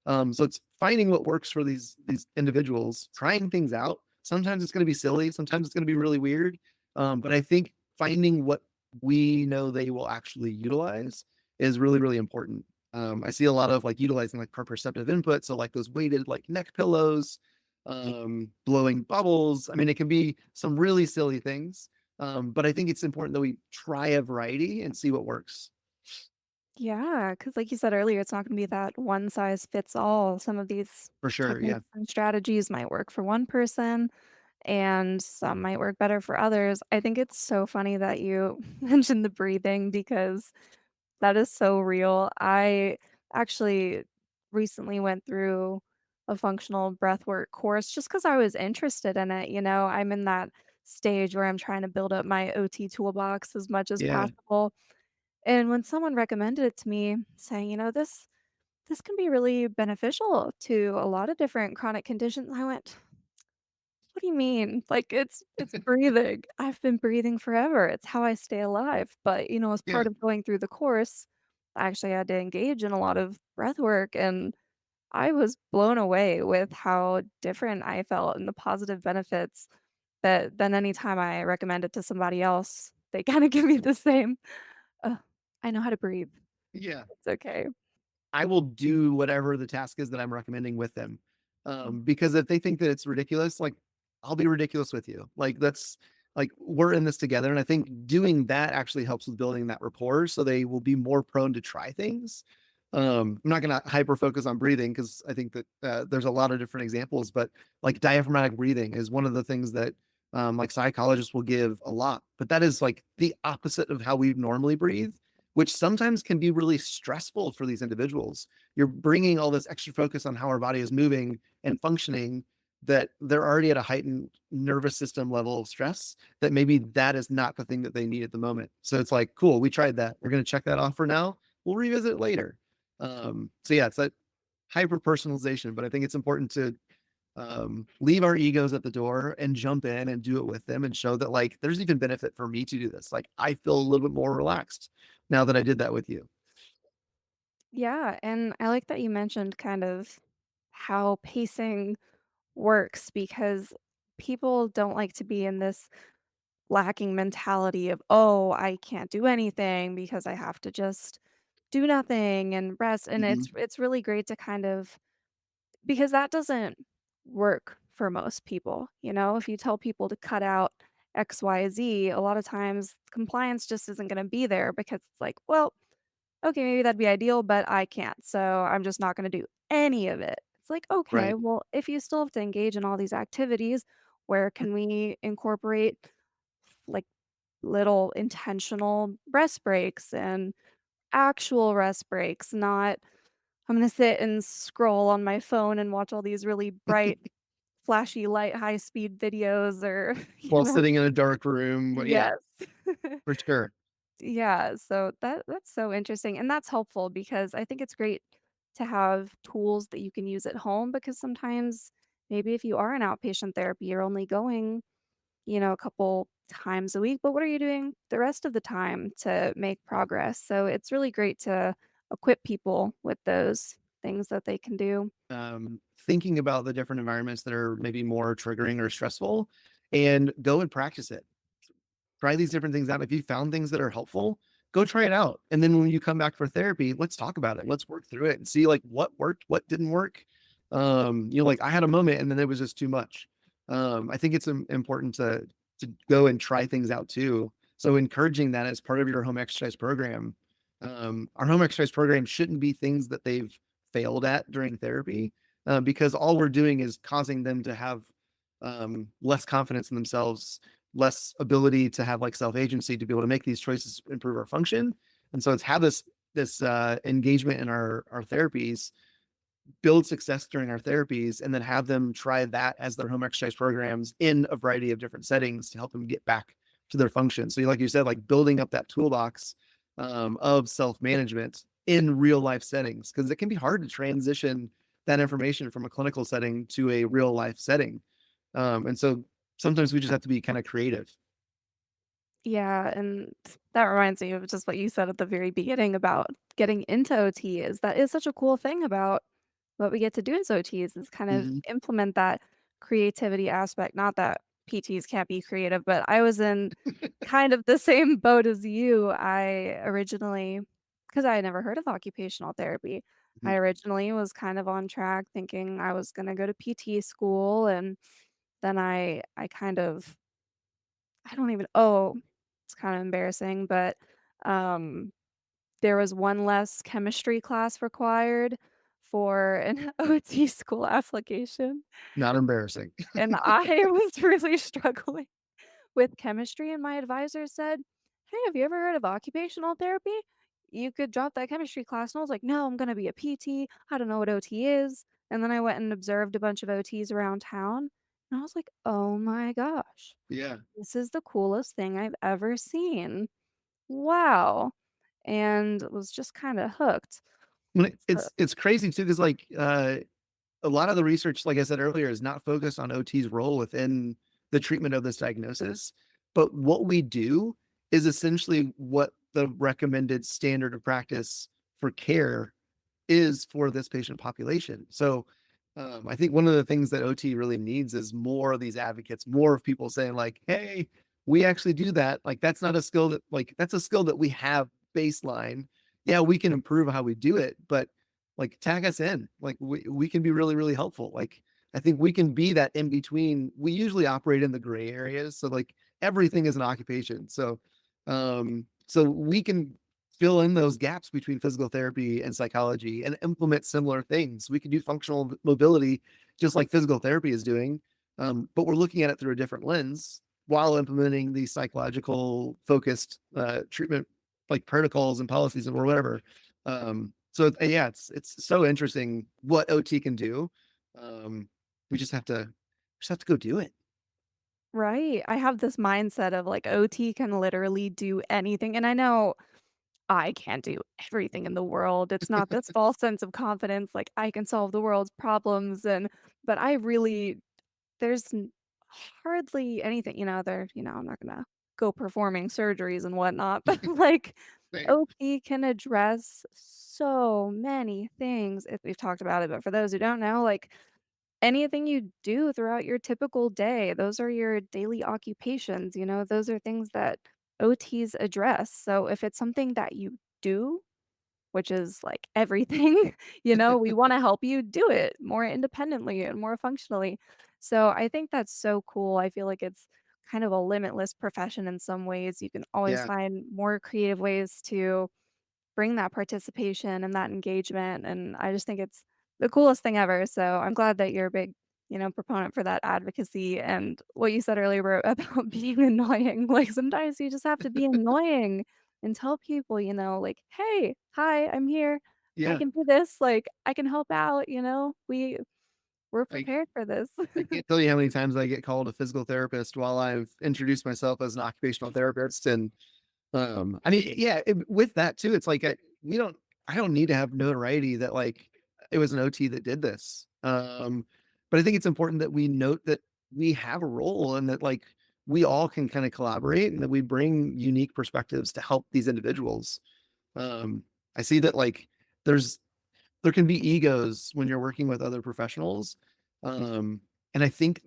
So it's finding what works for these individuals, trying things out. Sometimes it's going to be silly, sometimes it's going to be really weird. But I think finding what we know they will actually utilize is really, really important. I see a lot of like utilizing like proprioceptive input, so like those weighted like neck pillows, blowing bubbles. I mean, it can be some really silly things, but I think it's important that we try a variety and see what works. Yeah, because like you said earlier, it's not gonna be that one size fits all. Some of these For sure, yeah, techniques and strategies might work for one person, and some might work better for others. I think it's so funny that you mentioned the breathing because that is so real. I actually recently went through a functional breathwork course just because I was interested in it. I'm in that stage where I'm trying to build up my OT toolbox as much as yeah, possible. And when someone recommended it to me, saying, this can be really beneficial to a lot of different chronic conditions, I went, "What do you mean? Like, it's breathing. I've been breathing forever. It's how I stay alive." But, as yeah, part of going through the course, I actually had to engage in a lot of breath work, and I was blown away with how different I felt and the positive benefits that than any time I recommend it to somebody else. They kinda give me the same, "Ugh, I know how to breathe. yeah. It's okay." I will do whatever the task is that I'm recommending with them. Because if they think that it's ridiculous, like I'll be ridiculous with you. Like that's like we're in this together. And I think doing that actually helps with building that rapport. So they will be more prone to try things. I'm not going to hyper focus on breathing because I think that there's a lot of different examples, but like diaphragmatic breathing is one of the things that like psychologists will give a lot. But that is like the opposite of how we normally breathe, which sometimes can be really stressful for these individuals. You're bringing all this extra focus on how our body is moving and functioning that they're already at a heightened nervous system level of stress that maybe that is not the thing that they need at the moment. So it's like, cool, we tried that. We're going to check that off for now. We'll revisit it later. So yeah, it's that hyper personalization, but I think it's important to leave our egos at the door and jump in and do it with them and show that like there's even benefit for me to do this. Like I feel a little bit more relaxed now that I did that with you. Yeah, and I like that you mentioned kind of how pacing works because people don't like to be in this lacking mentality of, "Oh, I can't do anything because I have to just do nothing and rest." And it's Mhm. it's really great to kind of because that doesn't work for most people, If you tell people to cut out XYZ, a lot of times compliance just isn't gonna be there because it's like, "Well, okay, maybe that'd be ideal, but I can't, so I'm just not gonna do any of it." It's like, "Okay, Right. well, if you still have to engage in all these activities, where can we incorporate, like, little intentional rest breaks and actual rest breaks, not, I'm gonna sit and scroll on my phone and watch all these really bright, flashy light, high-speed videos or, you While know." sitting in a dark room, but yeah, Yes. for sure. Yeah, so that's so interesting, and that's helpful because I think it's great to have tools that you can use at home because sometimes maybe if you are in outpatient therapy, you're only going, a couple times a week, but what are you doing the rest of the time to make progress? So it's really great to equip people with those things that they can do. Thinking about the different environments that are maybe more triggering or stressful and go and practice it. Try these different things out. If you found things that are helpful, go try it out. And then when you come back for therapy, let's talk about it. Let's work through it and see like what worked, what didn't work. Like I had a moment and then it was just too much. I think it's important to go and try things out too. So encouraging that as part of your home exercise program. Our home exercise program shouldn't be things that they've failed at during therapy, because all we're doing is causing them to have less confidence in themselves, less ability to have like self agency to be able to make these choices, improve our function. And so it's have this engagement in our therapies, build success during our therapies, and then have them try that as their home exercise programs in a variety of different settings to help them get back to their function. So, like you said, like building up that toolbox of self management in real life settings, because it can be hard to transition that information from a clinical setting to a real life setting. And so sometimes we just have to be kind of creative. Yeah, and that reminds me of just what you said at the very beginning about getting into OT is that is such a cool thing about what we get to do as OTs is kind of Mhm. implement that creativity aspect. Not that PTs can't be creative, but I was in kind of the same boat as you. I originally, because I had never heard of occupational therapy, I Mhm. originally was kind of on track thinking I was going to go to PT school, and then I kind of I don't even oh, it's kinda embarrassing, but, um, there was one less chemistry class required for an OT school application, Not embarrassing. and I was really struggling with chemistry, and my advisor said, "Hey, have you ever heard of occupational therapy? You could drop that chemistry class." And I was like, "No, I'm gonna be a PT. I don't know what OT is." And then I went and observed a bunch of OTs around town, and I was like, "Oh my gosh. Yeah. This is the coolest thing I've ever seen. Wow." And was just kinda hooked. When So it's crazy too, because like a lot of the research, like I said earlier, is not focused on OT's role within the treatment of this diagnosis. But what we do is essentially what the recommended standard of practice for care is for this patient population. So I think one of the things that OT really needs is more of these advocates, more of people saying like, "Hey, we actually do that." Like that's not a skill that like that's a skill that we have baseline. Yeah, we can improve how we do it, but like tag us in. Like we can be really really helpful. Like I think we can be that in between. We usually operate in the gray areas, so like everything is an occupation. So we can fill in those gaps between physical therapy and psychology and implement similar things. We can do functional mobility just like physical therapy is doing, but we're looking at it through a different lens while implementing these psychological focused treatment like protocols and policies or whatever. Yeah, it's so interesting what OT can do. Um, we just have to go do it. right, I have this mindset of, like, OT can literally do anything, and I know I can't do everything in the world. It's not this false sense of confidence, like, I can solve the world's problems, but I really there's hardly anything, I'm not gonna go performing surgeries and whatnot, but, like, Same. OT can address so many things if we've talked about it, but for those who don't know, like, anything you do throughout your typical day, those are your daily occupations, those are things that OTs address, so if it's something that you do which is like everything, we wanna help you do it more independently and more functionally. So I think that's so cool. I feel like it's kind of a limitless profession in some ways. You can always Yeah, find more creative ways to bring that participation and that engagement, and I just think it's the coolest thing ever, so I'm glad that you're a big, proponent for that advocacy and what you said earlier about being annoying, like, sometimes you just have to be annoying and tell people, like, "Hey, hi, I'm here. I yeah. can do this, like, I can help out, we're I prepared for this." I can't tell you how many times I get called a physical therapist while I've introduced myself as an occupational therapist. And I mean, yeah, with that too, it's like we don't, I don't need to have notoriety that like it was an OT that did this. But I think it's important that we note that we have a role and that like we all can kind of collaborate and that we bring unique perspectives to help these individuals. Um, I see that like there's there can be egos when you're working with other professionals. Um, and I think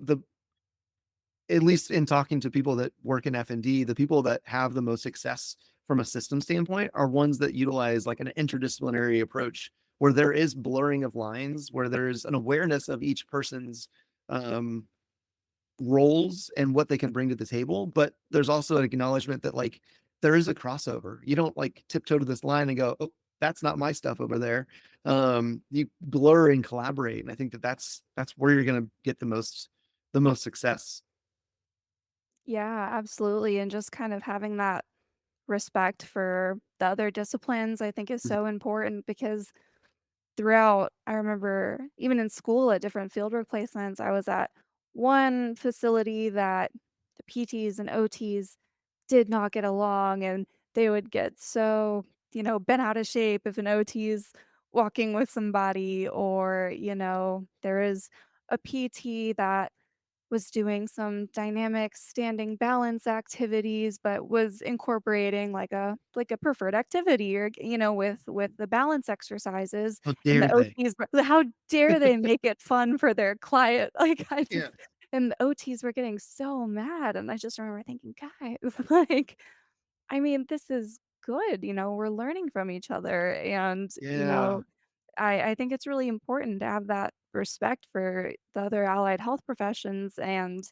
at least in talking to people that work in FND, the people that have the most success from a system standpoint are ones that utilize like an interdisciplinary approach where there is blurring of lines, where there's an awareness of each person's um, roles and what they can bring to the table. But there's also an acknowledgement that like there is a crossover. You don't like tiptoe to this line and go, oh, that's not my stuff over there. You blur and collaborate. And I think that that's where you're going to get the most success. Yeah, absolutely, and just kind of having that respect for the other disciplines, I think is so important because throughout I remember even in school at different fieldwork placements, I was at one facility that the PTs and OTs did not get along, and they would get so, bent out of shape if an OT's walking with somebody or, there is a PT that was doing some dynamic standing balance activities, but was incorporating like a preferred activity or with the balance exercises, How and dare the they? OTs were how dare they make it fun for their client? Like, I Yeah. just and the OTs were getting so mad, and I just remember thinking, "Guys, like, I mean, this is good, we're learning from each other, and, Yeah. I think it's really important to have that respect for the other allied health professions and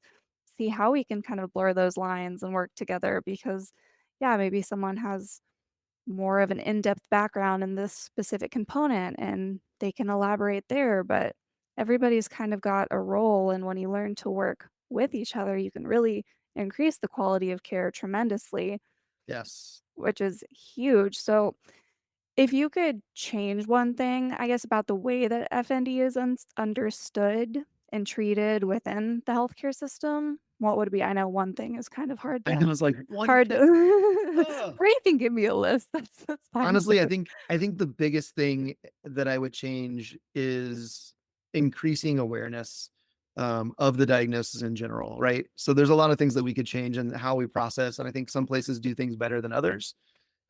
see how we can kind of blur those lines and work together because, yeah, maybe someone has more of an in-depth background in this specific component and they can elaborate there, but everybody's kind of got a role. And when you learn to work with each other, you can really increase the quality of care tremendously, Yes. which is huge. So, if you could change one thing, I guess, about the way that FND is understood and treated within the healthcare system, what would it be? I know one thing is kind of I know it's like one hard thing. to Ugh. or you can give me a list, that's fine Honestly, too. I think the biggest thing that I would change is increasing awareness of the diagnosis in general, right? So there's a lot of things that we could change in how we process, and I think some places do things better than others.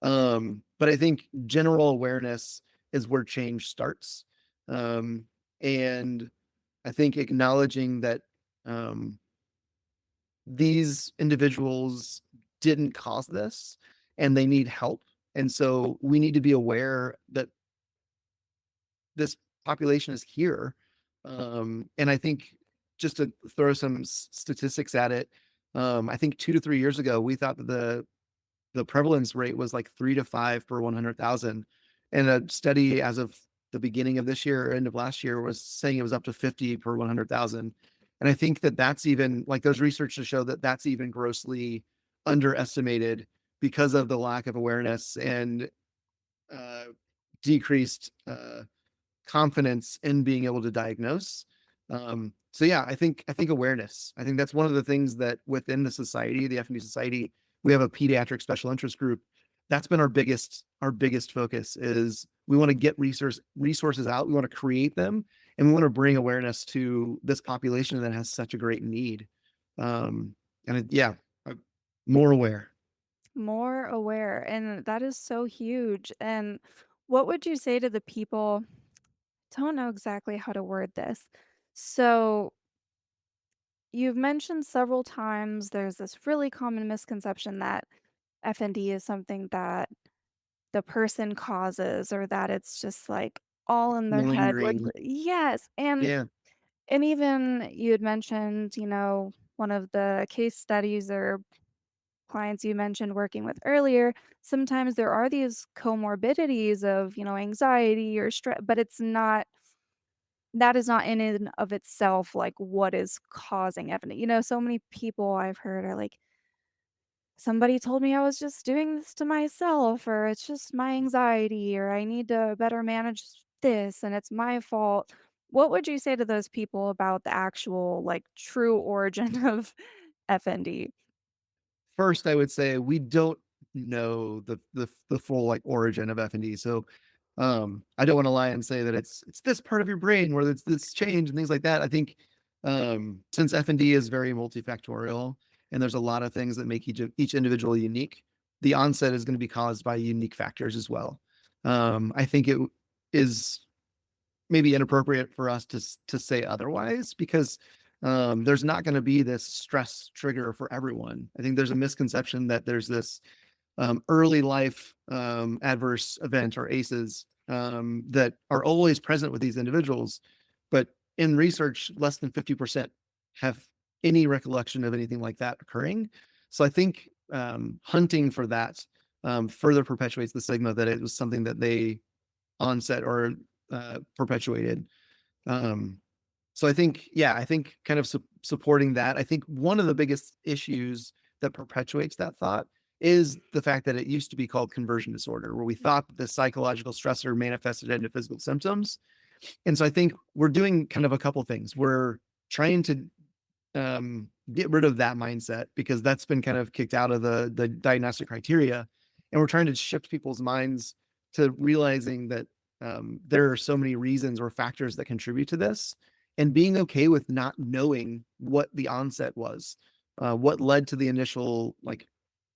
But I think general awareness is where change starts. Um, and I think acknowledging that um, these individuals didn't cause this and they need help. And so we need to be aware that this population is here. And I think just to throw some statistics at it, I think 2 to 3 years ago, we thought that the prevalence rate was like 3 to 5 per 100,000. And a study as of the beginning of this year or end of last year was saying it was up to 50 per 100,000. And I think that that's even like there's research to show that that's even grossly underestimated because of the lack of awareness and uh, decreased confidence in being able to diagnose. So yeah, I think awareness. I think that's one of the things that within the society, the FND Society, we have a pediatric special interest group. That's been our biggest focus is we want to get resources out. We want to create them, and we want to bring awareness to this population that has such a great need. Um, yeah, more aware. More aware, and that is so huge, and what would you say to the people don't know exactly how to word this. So, you've mentioned several times there's this really common misconception that FND is something that the person causes or that it's just, like, all in their head, which Lingering. yes, Yeah, and even you had mentioned, one of the case studies or clients you mentioned working with earlier, sometimes there are these comorbidities of, anxiety or stress, but it's not that is not in and of itself, like, what is causing FND. So many people I've heard are like, "Somebody told me I was just doing this to myself," or "It's just my anxiety," or "I need to better manage this, and it's my fault." What would you say to those people about the actual, like, true origin of FND? first, I would say we don't know the full like origin of FND. So I don't want to lie and say that it's this part of your brain where it's this change and things like that. I think since FND is very multifactorial and there's a lot of things that make each individual unique. The onset is going to be caused by unique factors as well. I think it is maybe inappropriate for us to say otherwise because there's not going to be this stress trigger for everyone. I think there's a misconception that there's this early life adverse event or ACEs that are always present with these individuals. But in research, less than 50% have any recollection of anything like that occurring. So I think hunting for that further perpetuates the stigma that it was something that they onset or perpetuated. Um, so I think, yeah, I think kind of supporting that. I think one of the biggest issues that perpetuates that thought is the fact that it used to be called conversion disorder, where we thought that the psychological stressor manifested into physical symptoms. And so I think we're doing kind of a couple things. We're trying to get rid of that mindset because that's been kind of kicked out of the diagnostic criteria, and we're trying to shift people's minds to realizing that there are so many reasons or factors that contribute to this, and being okay with not knowing what the onset was, what led to the initial like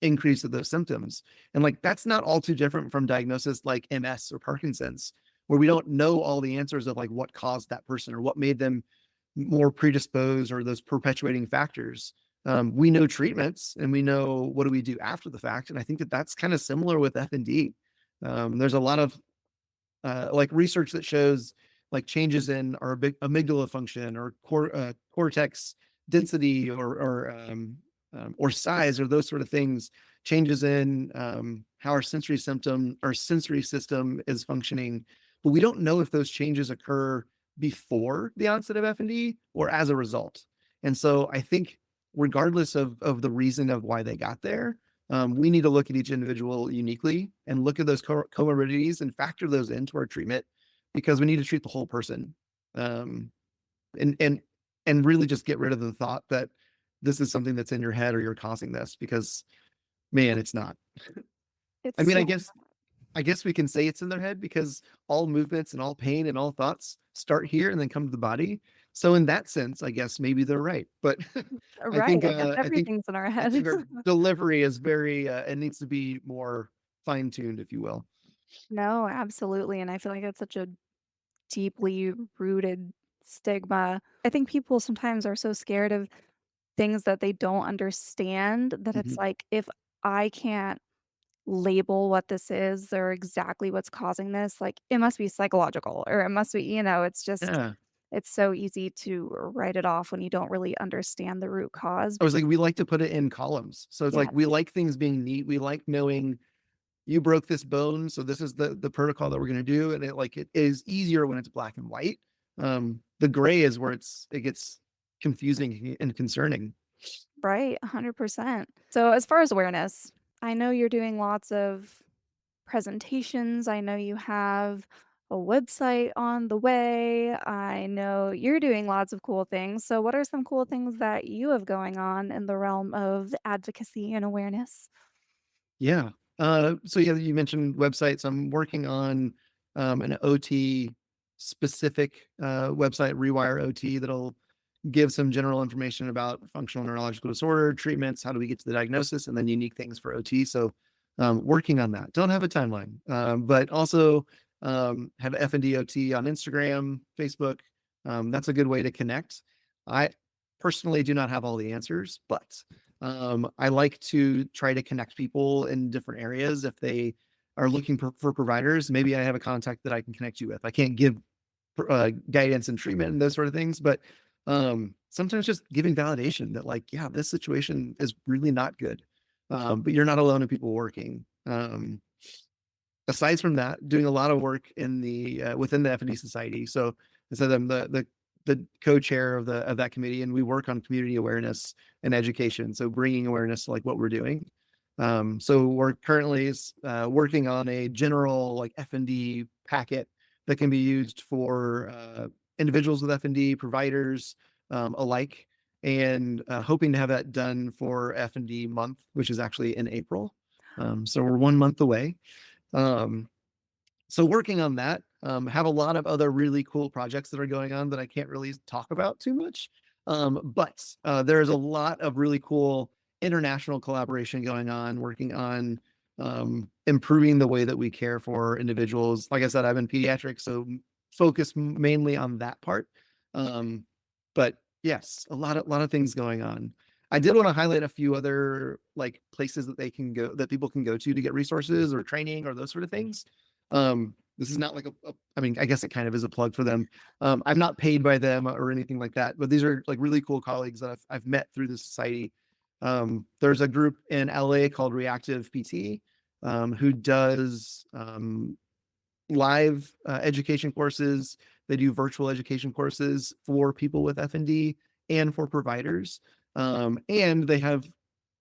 increase of those symptoms, and like that's not all too different from diagnosis like MS or Parkinson's, where we don't know all the answers of like what caused that person or what made them more predisposed or those perpetuating factors. We know treatments and we know what do we do after the fact. And I think that that's kind of similar with FND. There's a lot of like research that shows like changes in our amygdala function or cortex density or size or those sort of things, changes in how our sensory system is functioning. But we don't know if those changes occur before the onset of FND or as a result. And so I think regardless of the reason of why they got there, we need to look at each individual uniquely and look at those comorbidities and factor those into our treatment because we need to treat the whole person. Um, and and and really just get rid of the thought that this is something that's in your head or you're causing this because man, it's not. I It's mean, so I guess we can say it's in their head because all movements and all pain and all thoughts start here and then come to the body. So in that sense, I guess maybe they're right. But I right, think I guess everything's in our I head. think our delivery is very it needs to be more fine tuned, if you will. No, absolutely, and I feel like it's such a deeply rooted stigma. I think people sometimes are so scared of things that they don't understand that it's Mhm. like, if I can't label what this is or exactly what's causing this, like, it must be psychological or it must be, it's just Yeah. it's so easy to write it off when you don't really understand the root cause. I was like, we like to put it in columns. So it's like Yeah, we like things being neat. We like knowing you broke this bone, so this is the protocol that we're going to do, and it is easier when it's black and white. The gray is where it gets confusing and concerning. right, 100%. So as far as awareness, I know you're doing lots of presentations. I know you have a website on the way. I know you're doing lots of cool things. So what are some cool things that you have going on in the realm of advocacy and awareness? Yeah. So yeah, you mentioned websites. I'm working on an OT specific website, Rewire OT, that'll give some general information about functional neurological disorder treatments, how do we get to the diagnosis, and then unique things for OT. So working on that. Don't have a timeline, but also have FND OT on Instagram, Facebook. That's a good way to connect. I personally do not have all the answers, but I like to try to connect people in different areas if they are looking for providers. Maybe I have a contact that I can connect you with. I can't give guidance and treatment and those sort of things, but sometimes just giving validation that like, yeah, this situation is really not good, but you're not alone in people working. Aside from that, doing a lot of work in the within the FND Society. So I said I'm the co-chair of that committee, and we work on community awareness and education. So bringing awareness to like what we're doing. So we're currently working on a general like FND packet that can be used for individuals with FND, providers alike, and hoping to have that done for FND month, which is actually in April. So we're 1 month away. Um, so working on that, have a lot of other really cool projects that are going on that I can't really talk about too much. But there's a lot of really cool international collaboration going on, working on improving the way that we care for individuals. Like I said, I'm in pediatrics, so focus mainly on that part. Um, but yes, a lot of things going on. I did want to highlight a few other like places that they can go that people can go to get resources or training or those sort of things. This is not like I mean, I guess it kind of is a plug for them. I'm not paid by them or anything like that, but these are like really cool colleagues that I've met through the society. There's a group in LA called Reactive PT, who does live education courses. They do virtual education courses for people with FND and for providers. And they have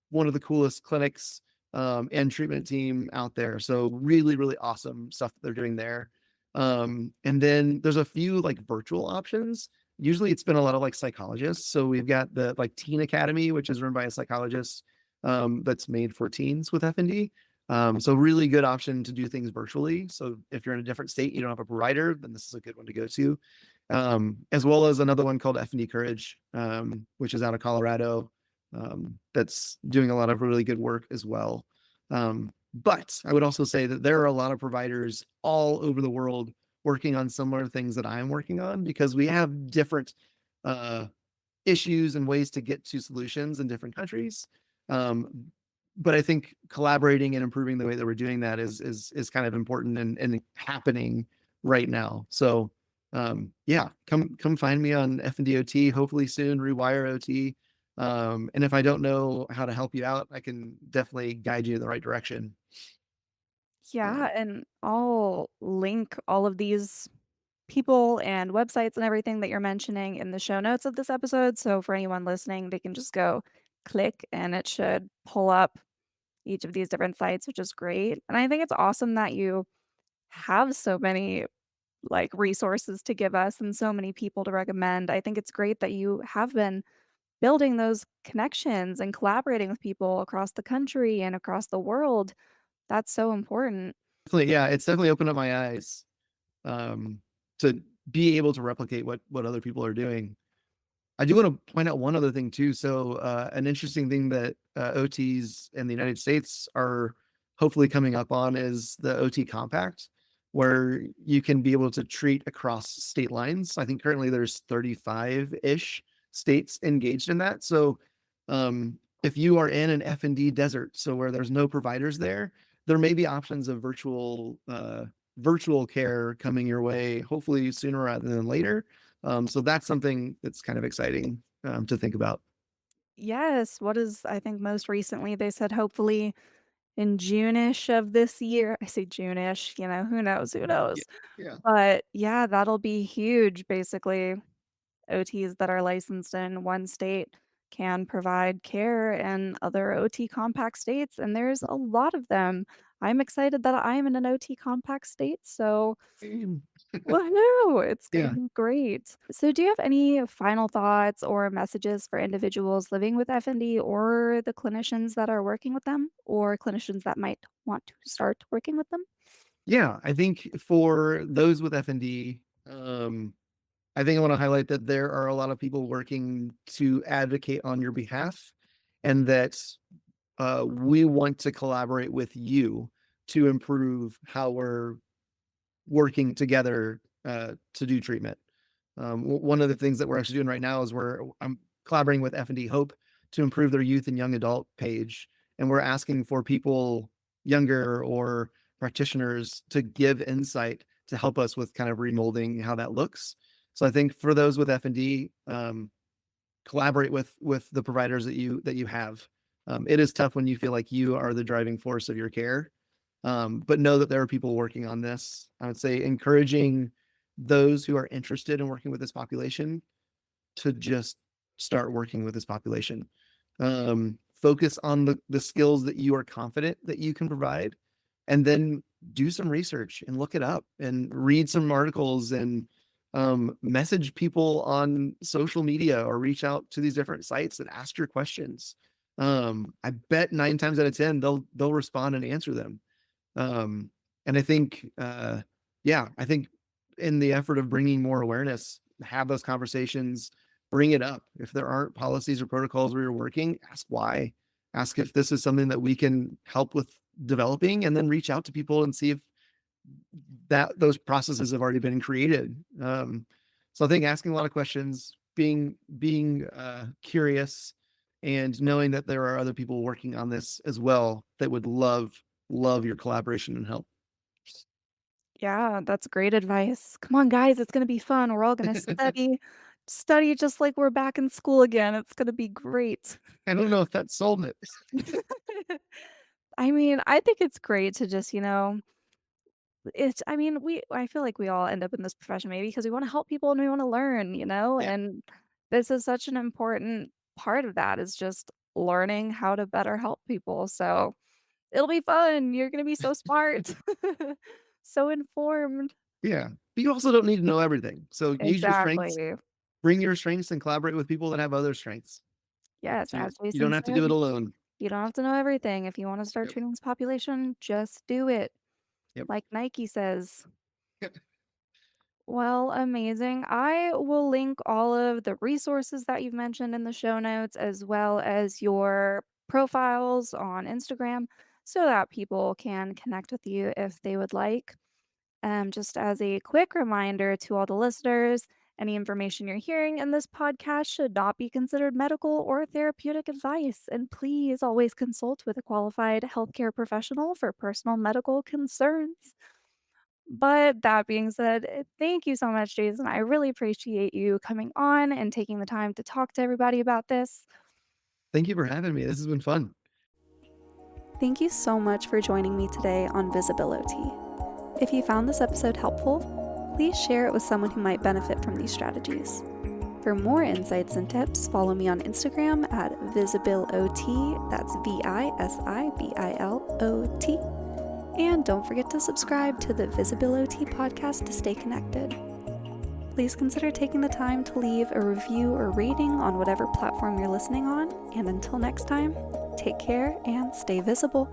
one of the coolest clinics and treatment team out there. So really, really awesome stuff that they're doing there. And then there's a few like virtual options. Usually it's been a lot of like psychologists. So we've got the like Teen Academy, which is run by a psychologist that's made for teens with FND. So really good option to do things virtually. So if you're in a different state, you don't have a provider, then this is a good one to go to. As well as another one called FND Courage, which is out of Colorado, that's doing a lot of really good work as well. But I would also say that there are a lot of providers all over the world working on similar things that I'm working on because we have different uh, issues and ways to get to solutions in different countries. Um, but I think collaborating and improving the way that we're doing that is kind of important and happening right now. So yeah, come find me on FNDOT, hopefully soon, Rewire OT. And if I don't know how to help you out, I can definitely guide you in the right direction. Yeah, Um, and I'll link all of these people and websites and everything that you're mentioning in the show notes of this episode. So for anyone listening, they can just go click and it should pull up each of these different sites, which is great. And I think it's awesome that you have so many like resources to give us and so many people to recommend. I think it's great that you have been building those connections and collaborating with people across the country and across the world. That's so important. Definitely, yeah, it's definitely opened up my eyes um, to be able to replicate what other people are doing. I do want to point out one other thing too. So, an interesting thing that OTs in the United States are hopefully coming up on is the OT Compact, where you can be able to treat across state lines. I think currently there's 35-ish states engaged in that. So, if you are in an F&D desert, so where there's no providers there, there may be options of virtual care coming your way, hopefully sooner rather than later. So that's something that's kind of exciting to think about. Yes, what is I think most recently they said hopefully in June-ish of this year. I say June-ish, who knows, who Yeah. knows? Yeah. But yeah, that'll be huge. Basically, OTs that are licensed in one state can provide care in other OT compact states, and there's a lot of them. I'm excited that I'm in an OT compact state, so Mm. woohoo! It's gonna Yeah. be great. So do you have any final thoughts or messages for individuals living with FND or the clinicians that are working with them or clinicians that might want to start working with them? Yeah. I think for those with FND, I think I want to highlight that there are a lot of people working to advocate on your behalf and that we want to collaborate with you to improve how we're working together to do treatment. One of the things that we're actually doing right now is I'm collaborating with F&D Hope to improve their youth and young adult page, and we're asking for people younger or practitioners to give insight to help us with kind of remolding how that looks. So I think for those with F&D, collaborate with the providers that you have. It is tough when you feel like you are the driving force of your care, but know that there are people working on this. I would say encouraging those who are interested in working with this population to just start working with this population. Focus on the skills that you are confident that you can provide, and then do some research and look it up and read some articles and message people on social media or reach out to these different sites and ask your questions. I bet 9 times out of 10 they'll respond and answer them. And I think, yeah, I think in the effort of bringing more awareness, have those conversations, bring it up. If there aren't policies or protocols where you're working, ask why. ask if this is something that we can help with developing, and then reach out to people and see if that those processes have already been created. So I think asking a lot of questions, being curious, and knowing that there are other people working on this as well that would love your collaboration and help. Yeah, that's great advice. Come on, guys, it's gonna be fun. We're all gonna study just like we're back in school again. It's gonna be great. I don't know if that sold it. I mean, I think it's great to just, I mean, I feel like we all end up in this profession maybe because we wanna help people and we wanna learn, Yeah, and this is such an important part of that is just learning how to better help people, so it'll be fun. You're gonna be so smart, so informed. yeah. But you also don't need to know everything. So use your strengths, Exactly. bring your strengths, and collaborate with people that have other strengths. Yes, So you as you Jason don't have to do it said, alone. you don't have to know everything. If you wanna start Yep. treating this population, just do it. Yep. Like Nike says. Well, amazing. I will link all of the resources that you've mentioned in the show notes, as well as your profiles on Instagram, so that people can connect with you if they would like. Just as a quick reminder to all the listeners, any information you're hearing in this podcast should not be considered medical or therapeutic advice. And please always consult with a qualified healthcare professional for personal medical concerns. But that being said, thank you so much, Jason. I really appreciate you coming on and taking the time to talk to everybody about this. Thank you for having me. This has been fun. Thank you so much for joining me today on VisibilOT. If you found this episode helpful, please share it with someone who might benefit from these strategies. For more insights and tips, follow me on Instagram at VisibilOT, that's VisibilOT. And don't forget to subscribe to the VisibilOT podcast to stay connected. Please consider taking the time to leave a review or rating on whatever platform you're listening on. And until next time, take care and stay visible.